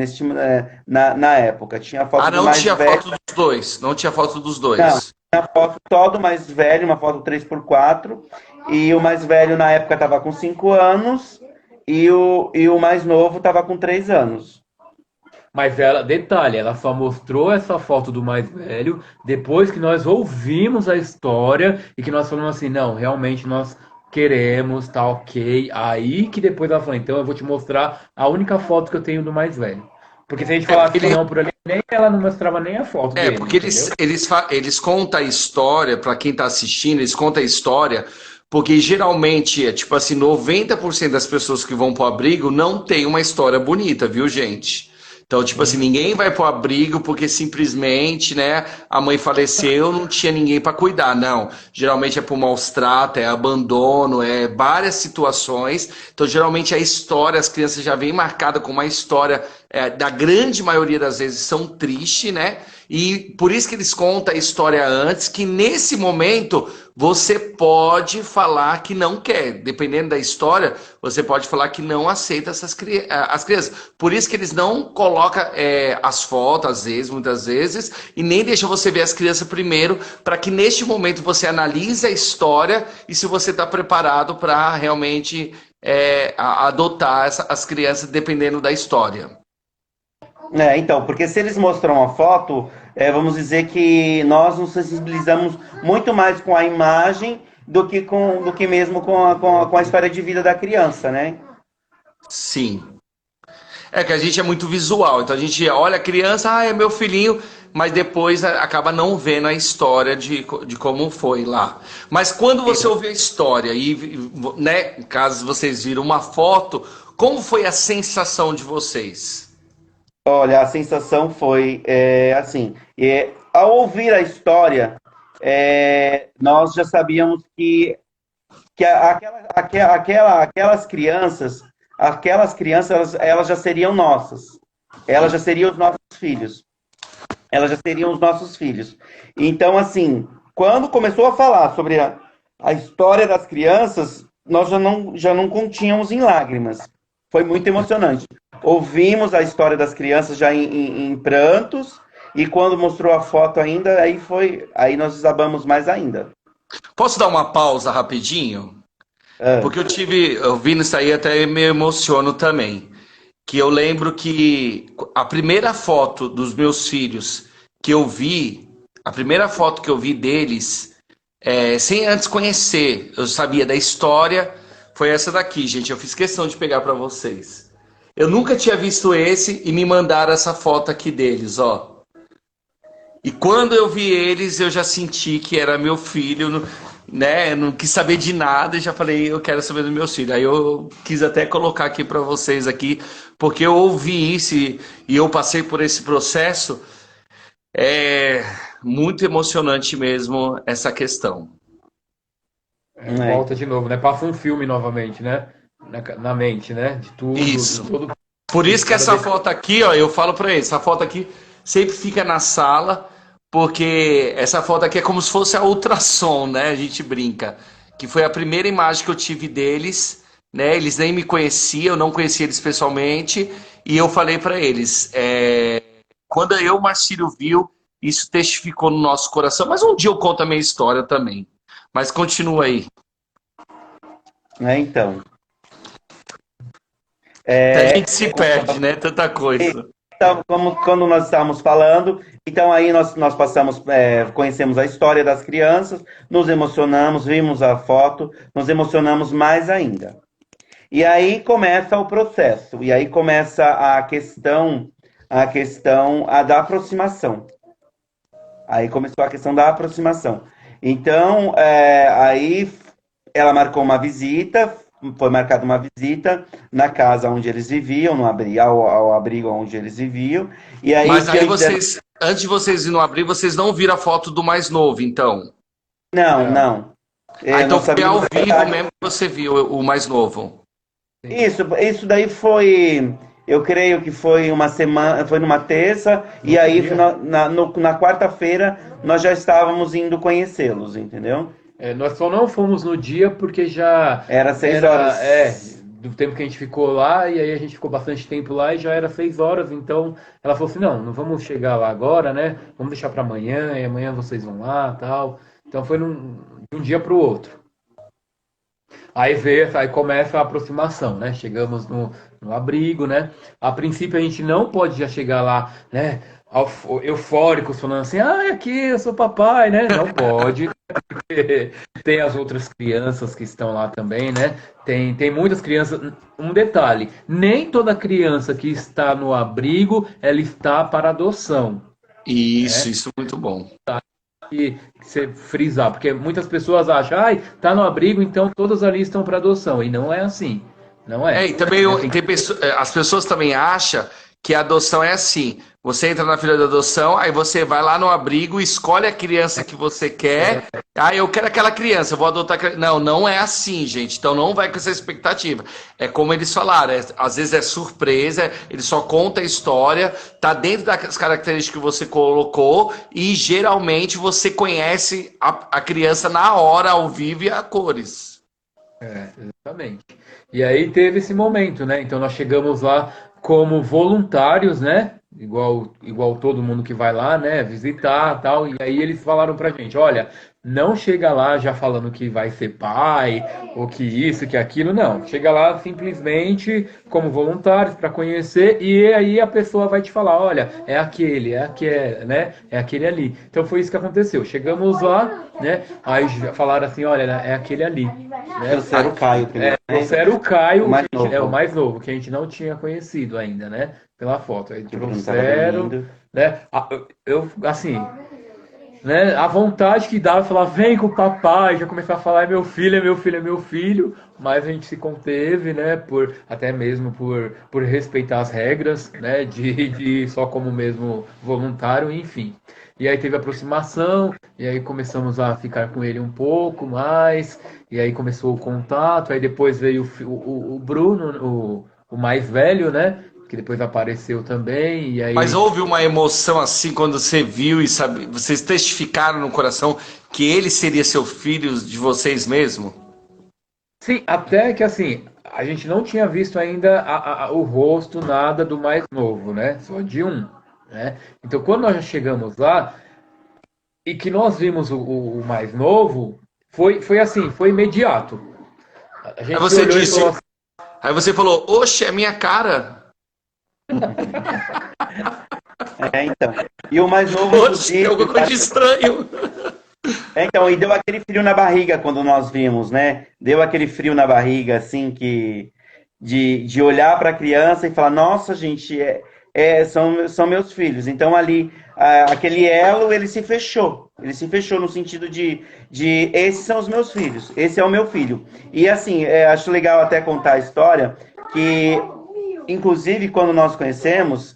na época. Tinha a foto do mais velho. Não tinha foto dos dois. Não tinha foto dos dois. Não, tinha a foto só do mais velho, uma foto 3x4. E o mais velho na época estava com 5 anos. E o mais novo estava com 3 anos. Mas detalhe, ela só mostrou essa foto do mais velho depois que nós ouvimos a história e que nós falamos assim, não, realmente nós queremos, tá ok. Aí que depois ela falou, então eu vou te mostrar a única foto que eu tenho do mais velho. Porque se a gente falasse não por ali, nem ela não mostrava nem a foto dele. Porque eles contam a história, para quem está assistindo, eles contam a história. Porque geralmente, tipo assim, 90% das pessoas que vão pro abrigo não tem uma história bonita, viu, gente? Então, tipo assim, ninguém vai pro abrigo porque simplesmente, né, a mãe faleceu, não tinha ninguém para cuidar. Não, geralmente é por maus tratos, é abandono, é várias situações. Então, geralmente a história, as crianças já vêm marcadas com uma história, da grande maioria das vezes são tristes, né? E por isso que eles contam a história antes, que nesse momento você pode falar que não quer. Dependendo da história, você pode falar que não aceita as crianças. Por isso que eles não colocam as fotos, muitas vezes, e nem deixam você ver as crianças primeiro, para que neste momento você analise a história e se você está preparado para realmente adotar as crianças, dependendo da história. Então, porque se eles mostram a foto, vamos dizer que nós nos sensibilizamos muito mais com a imagem do que mesmo com a história de vida da criança, né? Sim. É que a gente é muito visual, então a gente olha a criança, é meu filhinho, mas depois acaba não vendo a história de como foi lá. Mas quando você ouve a história e, né, caso vocês viram uma foto, como foi a sensação de vocês? Olha, a sensação foi assim, ao ouvir a história, nós já sabíamos que aquelas crianças, elas já seriam nossas, elas já seriam os nossos filhos, elas já seriam os nossos filhos. Então, assim, quando começou a falar sobre a história das crianças, nós já não continhamos em lágrimas. Foi muito emocionante. Ouvimos a história das crianças já em prantos, e quando mostrou a foto ainda, aí nós desabamos mais ainda. Posso dar uma pausa rapidinho? Ah, Porque eu vi isso aí até me emociono também. Que eu lembro que a primeira foto dos meus filhos que eu vi, a primeira foto que eu vi deles, sem antes conhecer, eu sabia da história, foi essa daqui, gente. Eu fiz questão de pegar para vocês. Eu nunca tinha visto esse e me mandaram essa foto aqui deles, ó. E quando eu vi eles, eu já senti que era meu filho, né? Eu não quis saber de nada e já falei, eu quero saber do meu filho. Aí eu quis até colocar aqui para vocês aqui, porque eu ouvi isso e eu passei por esse processo. É muito emocionante mesmo essa questão. né? Volta de novo, né? Passa um filme novamente, né? Na mente, né? De tudo, de Isso. todo. Por De isso que cada essa detalhe. foto aqui, ó, eu falo para eles, essa foto aqui sempre fica na sala, porque essa foto aqui é como se fosse a ultrassom, né? A gente brinca. Que foi a primeira imagem que eu tive deles, né? Eles nem me conheciam, eu não conhecia eles pessoalmente, e eu falei para eles, quando o Marcílio viu, isso testificou no nosso coração. Mas um dia eu conto a minha história também. Mas continua aí. Então. Até a É, gente se perde, né? Tanta coisa. Então, como quando nós estávamos falando, então aí nós passamos, conhecemos a história das crianças, nos emocionamos, vimos a foto, nos emocionamos mais ainda. E aí começa o processo, e aí começa a questão da aproximação. Aí começou a questão da aproximação. Então, aí ela marcou uma visita, foi marcada uma visita na casa onde eles viviam, ao abrigo onde eles viviam. E aí, Mas aí diante dessa... vocês, antes de vocês irem abrir, vocês não viram a foto do mais novo, então. Não, Não. não. Ah, então Nós foi ao sabíamos a vivo idade. mesmo que você viu o mais novo. Isso daí foi, eu creio que foi uma semana, foi numa terça, No e outro aí dia, na quarta-feira nós já estávamos indo conhecê-los, entendeu? nós só não fomos no dia porque já Era 6 horas. era, do tempo que a gente ficou lá, e aí a gente ficou bastante tempo lá e já era 6 horas, então ela falou assim, não, não vamos chegar lá agora, né? Vamos deixar para amanhã, e amanhã vocês vão lá, tal. Então foi de um dia para o outro. Aí começa a aproximação, né? Chegamos no abrigo, né? A princípio a gente não pode já chegar lá, né? Eufóricos, falando assim, aqui eu sou papai, né? Não pode, porque tem as outras crianças que estão lá também, né? Tem muitas crianças. Um detalhe: nem toda criança que está no abrigo ela está para adoção. Isso é muito bom. Que você frisar, porque muitas pessoas acham, tá no abrigo, então todas ali estão para adoção. E não é assim. Não é. E também as pessoas também acham que a adoção é assim. Você entra na fila de adoção, aí você vai lá no abrigo, escolhe a criança que você quer. Eu quero aquela criança, eu vou adotar aquela... Não, não é assim, gente. Então não vai com essa expectativa. É como eles falaram, às vezes é surpresa, ele só conta a história, tá dentro das características que você colocou e geralmente você conhece a criança na hora, ao vivo e a cores. Exatamente. E aí teve esse momento, né? Então nós chegamos lá como voluntários, né? Igual todo mundo que vai lá, né? Visitar, tal. E aí eles falaram pra gente, olha, não chega lá já falando que vai ser pai, ou que isso, que aquilo, não. Chega lá simplesmente como voluntários para conhecer, e aí a pessoa vai te falar, olha, é aquele, né? É aquele ali. Então foi isso que aconteceu. Chegamos lá, né? Aí já falaram assim, olha, é aquele ali. Né? Você era o Caio primeiro, né? Você era o Caio, O mais que a gente- é o novo. mais novo, que a gente não tinha conhecido ainda, né? Pela foto. Aí Que o Bruno tava trouxeram, dormindo. né? Assim, né? A vontade que dava, falar, vem com o papai, já começar a falar, é meu filho, é meu filho, é meu filho, mas a gente se conteve, né? Até mesmo por respeitar as regras, né? De só como mesmo voluntário, enfim. E aí teve aproximação, e aí começamos a ficar com ele um pouco mais, e aí começou o contato, aí depois veio o Bruno, o mais velho, né? Que depois apareceu também, e Mas aí. houve uma emoção assim quando você viu e sabe, vocês testificaram no coração que ele seria seu filho de vocês mesmo? Sim, até que assim, a gente não tinha visto ainda o rosto, nada do mais novo, né? Só de um, né? Então, quando nós já chegamos lá e que nós vimos o mais novo, foi assim, foi imediato. A Aí gente se você olhou e falou disse, assim, aí você falou, oxe, é minha cara. Então. E o mais novo, Oxe, tem inclusive, alguma coisa de estranho. então, e deu aquele frio na barriga quando nós vimos, né? Deu aquele frio na barriga, assim, de olhar para a criança e falar, nossa, gente, são meus filhos. Então, ali, aquele elo, ele se fechou no sentido de esses são os meus filhos, esse é o meu filho. E, assim, acho legal até contar a história que, inclusive, quando nós conhecemos,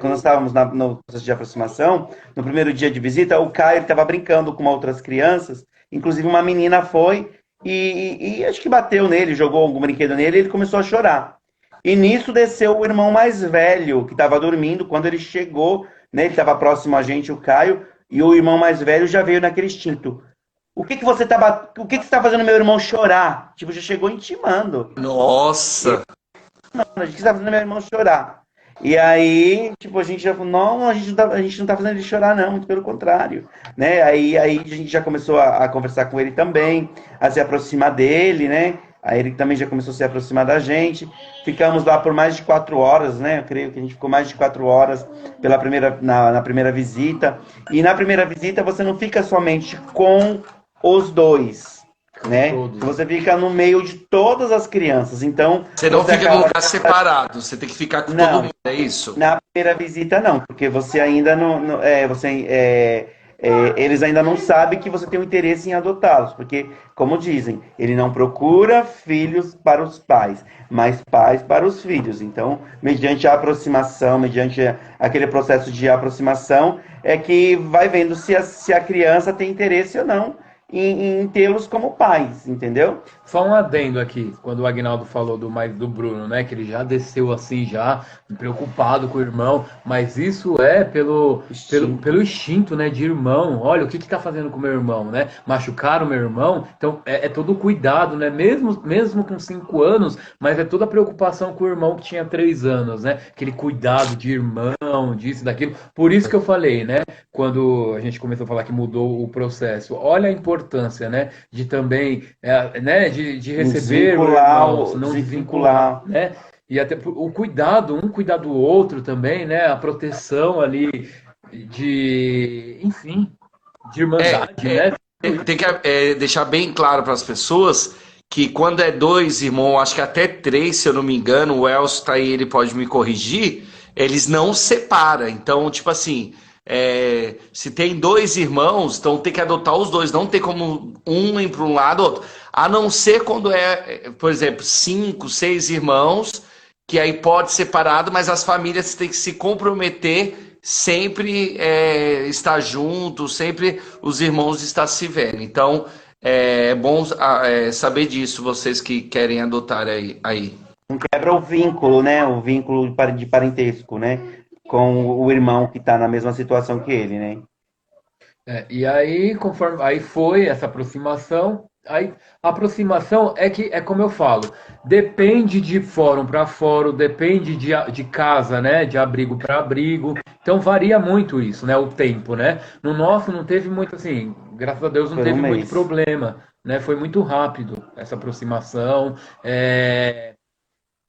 quando nós estávamos no processo de aproximação, no primeiro dia de visita, o Caio estava brincando com outras crianças, inclusive uma menina foi e acho que bateu nele, jogou algum brinquedo nele e ele começou a chorar. E nisso desceu o irmão mais velho, que estava dormindo, quando ele chegou, né, ele estava próximo a gente, o Caio, e o irmão mais velho já veio naquele instinto. O que que você tá fazendo meu irmão chorar? Tipo, já chegou intimando. Nossa. A gente tá fazendo meu irmão chorar. E aí, tipo, a gente já falou, não, a gente não tá fazendo ele chorar, não, muito pelo contrário. Né? Aí a gente já começou a conversar com ele também, a se aproximar dele, né? Aí ele também já começou a se aproximar da gente. Ficamos lá por mais de 4 horas, né? Eu creio que a gente ficou mais de 4 horas na primeira visita. E na primeira visita você não fica somente com os dois, né? todos. Você fica no meio de todas as crianças. Então, Você não fica acaba... num lugar separado, você tem que ficar com todo mundo, é isso? Na primeira visita não, porque você ainda eles ainda não sabem que você tem um interesse em adotá-los, porque, como dizem, ele não procura filhos para os pais, mas pais para os filhos. Então, mediante a aproximação, mediante aquele processo de aproximação, é que vai vendo se a criança tem interesse ou não em tê-los como pais, entendeu? Só um adendo aqui, quando o Agnaldo falou do Bruno, né? Que ele já desceu assim, já preocupado com o irmão, mas isso é pelo instinto, né? De irmão. Olha, o que tá fazendo com o meu irmão, né? Machucaram o meu irmão. Então é todo o cuidado, né? Mesmo com 5 anos, mas é toda a preocupação com o irmão que tinha 3 anos, né? Aquele cuidado de irmão, disso, daquilo. Por isso que eu falei, né? Quando a gente começou a falar que mudou o processo, olha a importância, né? De também, né? De receber irmãos, não desvincular, né? E até o cuidado, um cuidar do outro também, né? A proteção ali enfim, de irmandade, né? Tem que deixar bem claro para as pessoas que quando é 2 irmãos, acho que até 3, se eu não me engano, o Elcio tá aí, ele pode me corrigir, eles não separam. Então, tipo assim, se tem 2 irmãos, então tem que adotar os dois, não tem como um ir para um lado, outro. A não ser quando por exemplo, 5, 6 irmãos, que aí pode separado, mas as famílias têm que se comprometer sempre estar junto, sempre os irmãos estar se vendo. Então, é bom saber disso, vocês que querem adotar aí. Não quebra o vínculo, né? O vínculo de parentesco, né? Com o irmão que está na mesma situação que ele, né? E aí, conforme aí foi essa aproximação, aí a aproximação é como eu falo, depende de fórum para fórum, depende de casa, né, de abrigo para abrigo. Então varia muito isso, né, o tempo, né? No nosso não teve muito assim, graças a Deus não Por um teve muito mês. problema, né? Foi muito rápido essa aproximação.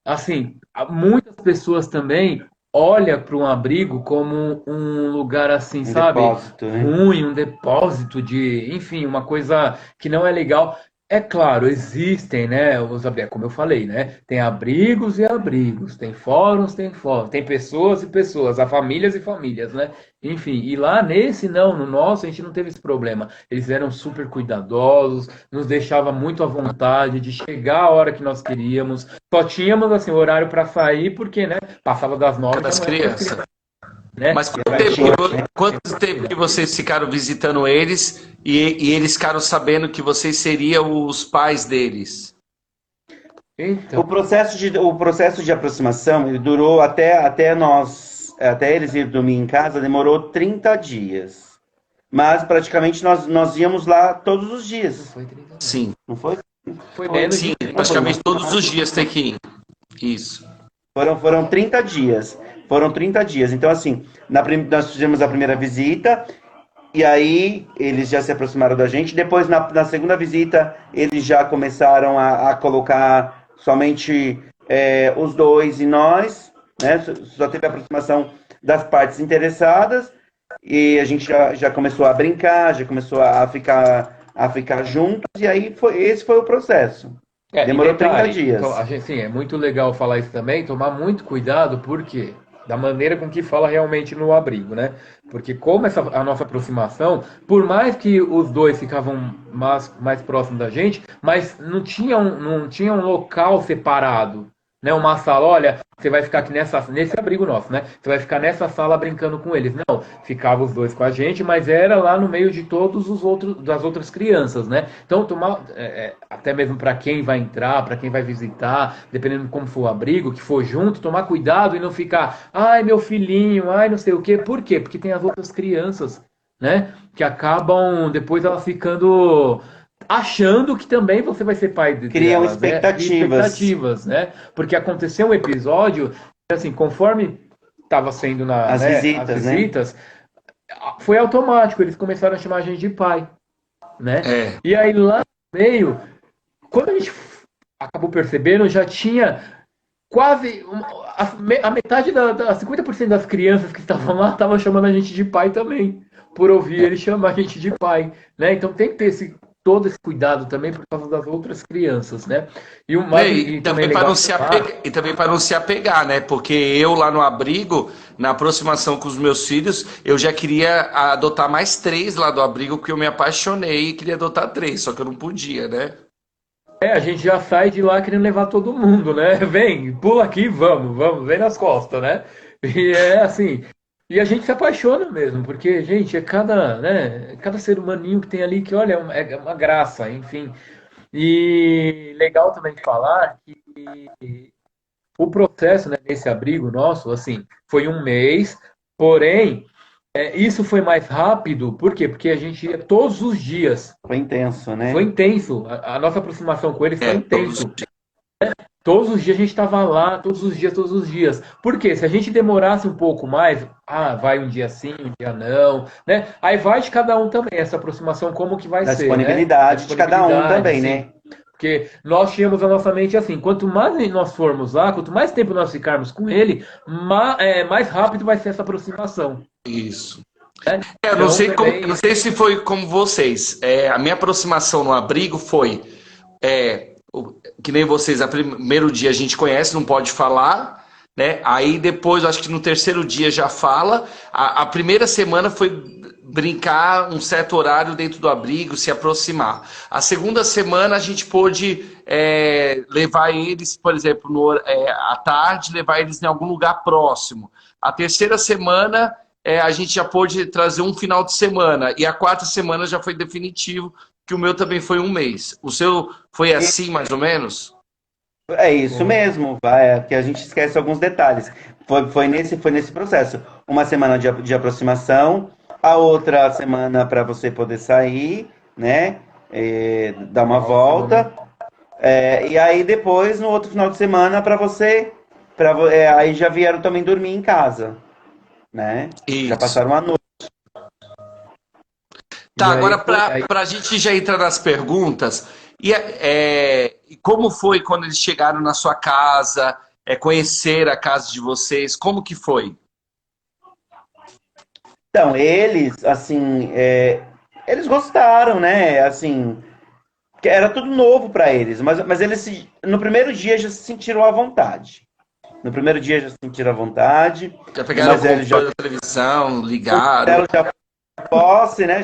Assim, muitas pessoas também olham para um abrigo como um lugar assim, Um sabe? depósito, né? Ruim, um depósito de, enfim, uma coisa que não é legal. É claro, existem, né, os abrigos, como eu falei, né? Tem abrigos e abrigos, tem fóruns, tem pessoas e pessoas, há famílias e famílias, né? Enfim, e lá nesse não, no nosso a gente não teve esse problema. Eles eram super cuidadosos, nos deixava muito à vontade de chegar a hora que nós queríamos. Só tínhamos assim horário para sair porque, né, passava das 9 já Das não era para crianças. crianças, né? Mas E aí tinha quanto tempo que vocês ficaram visitando eles e eles ficaram sabendo que vocês seriam os pais deles? então, O processo de aproximação, ele durou até eles ir dormir em casa, demorou 30 dias. Mas praticamente nós íamos lá todos os não dias, foi 30 não. Sim. não foi? Foi menos Sim, de 30. praticamente todos os dias tem que ir. Isso. Foram 30 dias. Foram 30 dias. Então, assim, nós fizemos a primeira visita, e aí eles já se aproximaram da gente. Depois, na segunda visita, eles já começaram a colocar somente os dois e nós, né? Só teve a aproximação das partes interessadas, e a gente já começou a brincar, já começou a ficar juntos, e aí esse foi o processo. E Demorou 30 detalhe, dias. então, a gente, sim, é muito legal falar isso também, tomar muito cuidado, porque da maneira com que fala realmente no abrigo, né? Porque como a nossa aproximação, por mais que os dois ficavam mais próximos da gente, mas não tinha um local separado, né? Uma sala, olha, você vai ficar aqui nesse abrigo nosso, né? Você vai ficar nessa sala brincando com eles. Não, ficavam os dois com a gente, mas era lá no meio de todos os outros, das outras crianças, né? Então, até mesmo para quem vai entrar, para quem vai visitar, dependendo de como for o abrigo, que for junto, tomar cuidado e não ficar, ai, meu filhinho, ai, não sei o quê. Por quê? Porque tem as outras crianças, né? Que acabam depois elas ficando achando que também você vai ser pai Criam delas, né? expectativas. Expectativas, né? Porque aconteceu um episódio, assim, conforme estava sendo As as visitas, né? visitas, foi automático, eles começaram a chamar a gente de pai, né? É. E aí lá no meio, quando a gente acabou percebendo, já tinha quase a metade 50% das crianças que estavam lá estavam chamando a gente de pai também, por ouvir ele chamar a gente de pai, né? Então tem que ter todo esse cuidado também por causa das outras crianças, né? E o mais E também também para legal não se apegar, e também para não se apegar, né? Porque eu lá no abrigo, na aproximação com os meus filhos, eu já queria adotar mais 3 lá do abrigo, porque eu me apaixonei e queria adotar 3, só que eu não podia, né? a gente já sai de lá querendo levar todo mundo, né? Vem, pula aqui, vamos, vem nas costas, né? E é assim, e a gente se apaixona mesmo, porque, gente, cada ser humaninho que tem ali que, olha, é uma graça, enfim. E legal também falar que o processo, né, nesse abrigo nosso, assim, foi um mês, porém, isso foi mais rápido, por quê? Porque a gente ia todos os dias. Foi intenso, Foi né? intenso. A nossa aproximação com eles foi Todos. intenso. Todos os dias a gente estava lá, todos os dias, todos os dias. Por quê? Se a gente demorasse um pouco mais, vai um dia sim, um dia não, né? Aí vai de cada um também, essa aproximação, como que vai Da ser, né? disponibilidade de cada um também, sim. né? Porque nós tínhamos a nossa mente assim, quanto mais nós formos lá, quanto mais tempo nós ficarmos com ele, mais rápido vai ser essa aproximação. Isso. Né? Eu não sei não sei se foi como vocês. A minha aproximação no abrigo foi que nem vocês, a primeiro dia a gente conhece, não pode falar, né? Aí depois, acho que no terceiro dia já fala. A primeira semana foi brincar um certo horário dentro do abrigo, se aproximar. A segunda semana a gente pôde levar eles, por exemplo, à tarde, levar eles em algum lugar próximo. A terceira semana a gente já pôde trazer um final de semana. E a quarta semana já foi definitivo, que o meu também foi um mês. O seu foi assim, mais ou menos? É isso mesmo, que a gente esquece alguns detalhes. Foi nesse processo. Uma semana de aproximação, a outra semana para você poder sair, né? Dar uma volta. E aí depois, no outro final de semana, para você. Aí já vieram também dormir em casa, né? Isso. Já passaram a noite. Tá, E agora aí, para a gente já entrar nas perguntas, e como foi quando eles chegaram na sua casa, conhecer a casa de vocês, como que foi? Então, eles, assim, eles gostaram, né? Assim, que era tudo novo para eles, mas eles, no primeiro dia, já se sentiram à vontade. No primeiro dia já se sentiram à vontade. Já O pegaram o mais velho já, controle da televisão, o ligaram? Marcelo já posse, né?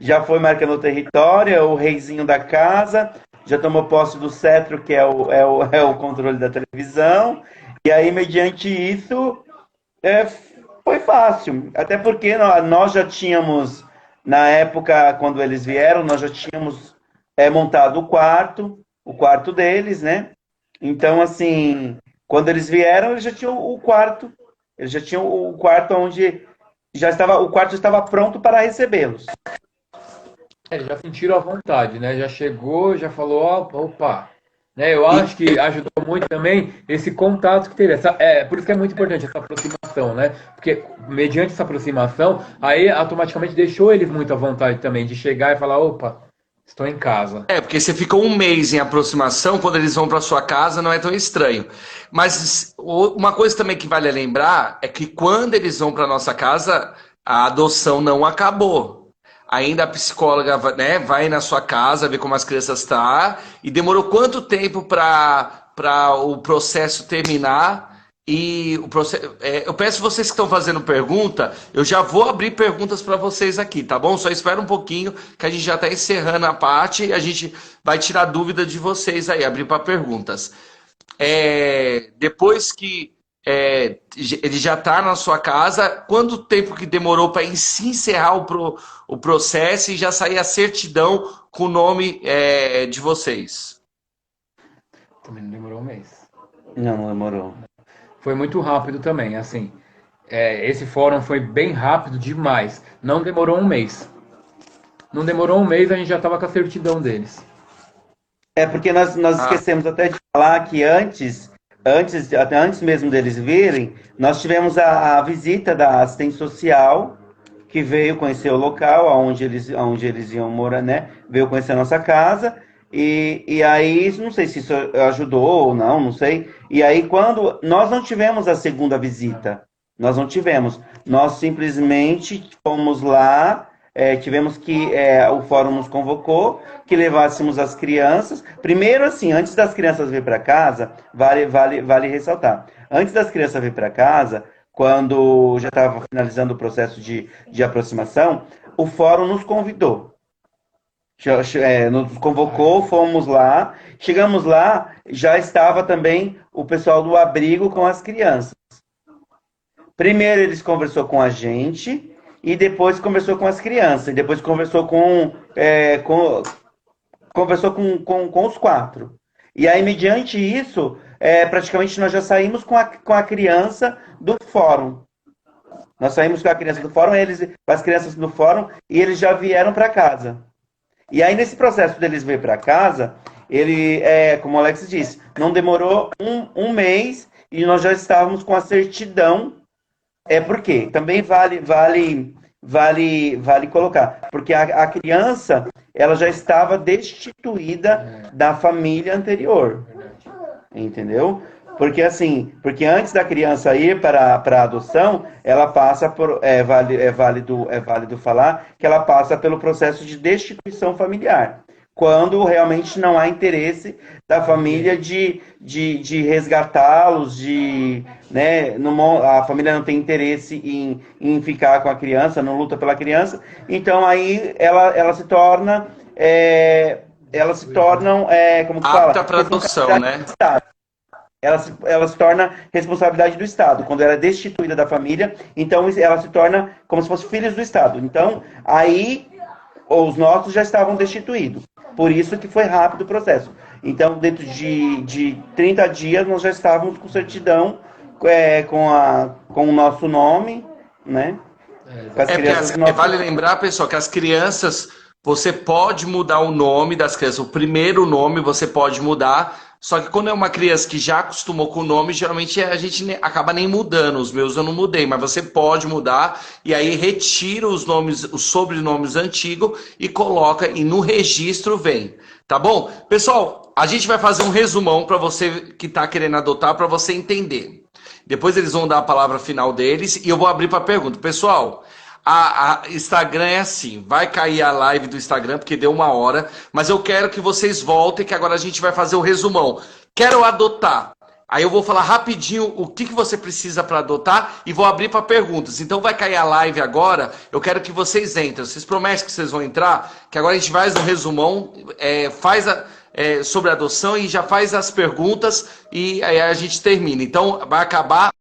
Já foi marcando o território, é o reizinho da casa, já tomou posse do cetro, que é o controle da televisão. E aí, mediante isso, é, foi fácil. Até porque nós já tínhamos, na época, quando eles vieram, nós já tínhamos montado o quarto deles, né? Então, assim, quando eles vieram, eles já tinham o quarto. Eles já tinham o quarto onde o quarto já estava pronto para recebê-los. eles já sentiram a vontade, né? Já chegou, já falou, ó, opa. Né? Eu E, acho que ajudou muito também esse contato que teve. Por isso que é muito importante essa aproximação, né? Porque mediante essa aproximação, aí automaticamente deixou eles muito à vontade também de chegar e falar, opa, estou em casa. porque você ficou um mês em aproximação, quando eles vão para sua casa não é tão estranho. Mas uma coisa também que vale lembrar é que quando eles vão para nossa casa, a adoção não acabou. Ainda a psicóloga, né, vai na sua casa ver como as crianças estão. E demorou quanto tempo para o processo terminar? E o processo, eu peço vocês que estão fazendo pergunta, eu já vou abrir perguntas para vocês aqui, tá bom? Só espera um pouquinho que a gente já está encerrando a parte e a gente vai tirar dúvida de vocês aí, abrir para perguntas. Depois que ele já está na sua casa, quanto tempo que demorou para se encerrar o processo e já sair a certidão com o nome de vocês? Também não demorou um mês. Não, não demorou. Foi muito rápido também, assim. Esse fórum foi bem rápido demais. Não demorou um mês. Não demorou um mês, a gente já estava com a certidão deles. Porque nós Ah, esquecemos até de falar que até antes mesmo deles virem, nós tivemos a visita da assistente social, que veio conhecer o local onde eles iam morar, né? Veio conhecer a nossa casa. E aí, não sei se isso ajudou ou não, não sei. E aí, quando nós não tivemos a segunda visita, nós não tivemos. Nós simplesmente fomos lá, tivemos que o fórum nos convocou, que levássemos as crianças. Primeiro, assim, antes das crianças vir para casa, vale ressaltar. Antes das crianças vir para casa, quando já estava finalizando o processo de aproximação, o fórum nos convidou. Nos convocou, fomos lá. Chegamos lá, já estava também o pessoal do abrigo com as crianças. Primeiro eles conversou com a gente e depois conversou com as crianças. E depois conversou conversou com os quatro. E aí, mediante isso, praticamente nós já saímos com a criança do fórum. Nós saímos com a criança do fórum, com as crianças do fórum, e eles já vieram para casa. E aí, nesse processo deles vir para casa, como o Alex disse, não demorou um mês e nós já estávamos com a certidão. Por quê? Também vale colocar. Porque a criança, ela já estava destituída da família anterior. Entendeu? Porque antes da criança ir para a adoção, ela passa por, é válido falar que ela passa pelo processo de destituição familiar, quando realmente não há interesse da família de resgatá-los, né, a família não tem interesse em ficar com a criança, não luta pela criança, então aí ela se torna, como que fala? apta para adoção, né? Ela se torna responsabilidade do Estado. Quando ela é destituída da família, então ela se torna como se fossem filhos do Estado. Então, aí, os nossos já estavam destituídos. Por isso que foi rápido o processo. Então, dentro de 30 dias, nós já estávamos com certidão, com o nosso nome, né? Com as crianças do nosso... Vale lembrar, pessoal, que as crianças, você pode mudar o nome das crianças. O primeiro nome você pode mudar, Só que quando é uma criança que já acostumou com o nome, geralmente a gente acaba nem mudando. Os meus eu não mudei, mas você pode mudar e aí retira os nomes, os sobrenomes antigos e coloca e no registro vem, tá bom? Pessoal, a gente vai fazer um resumão para você que está querendo adotar, para você entender. Depois eles vão dar a palavra final deles e eu vou abrir para pergunta. Pessoal, a Instagram é assim, vai cair a live do Instagram porque deu 1 hora, mas eu quero que vocês voltem que agora a gente vai fazer o resumão. Quero adotar. Aí eu vou falar rapidinho o que você precisa para adotar e vou abrir para perguntas. Então vai cair a live agora, eu quero que vocês entrem. Vocês prometem que vocês vão entrar? Que agora a gente faz um resumão, sobre a adoção e já faz as perguntas e aí a gente termina. Então vai acabar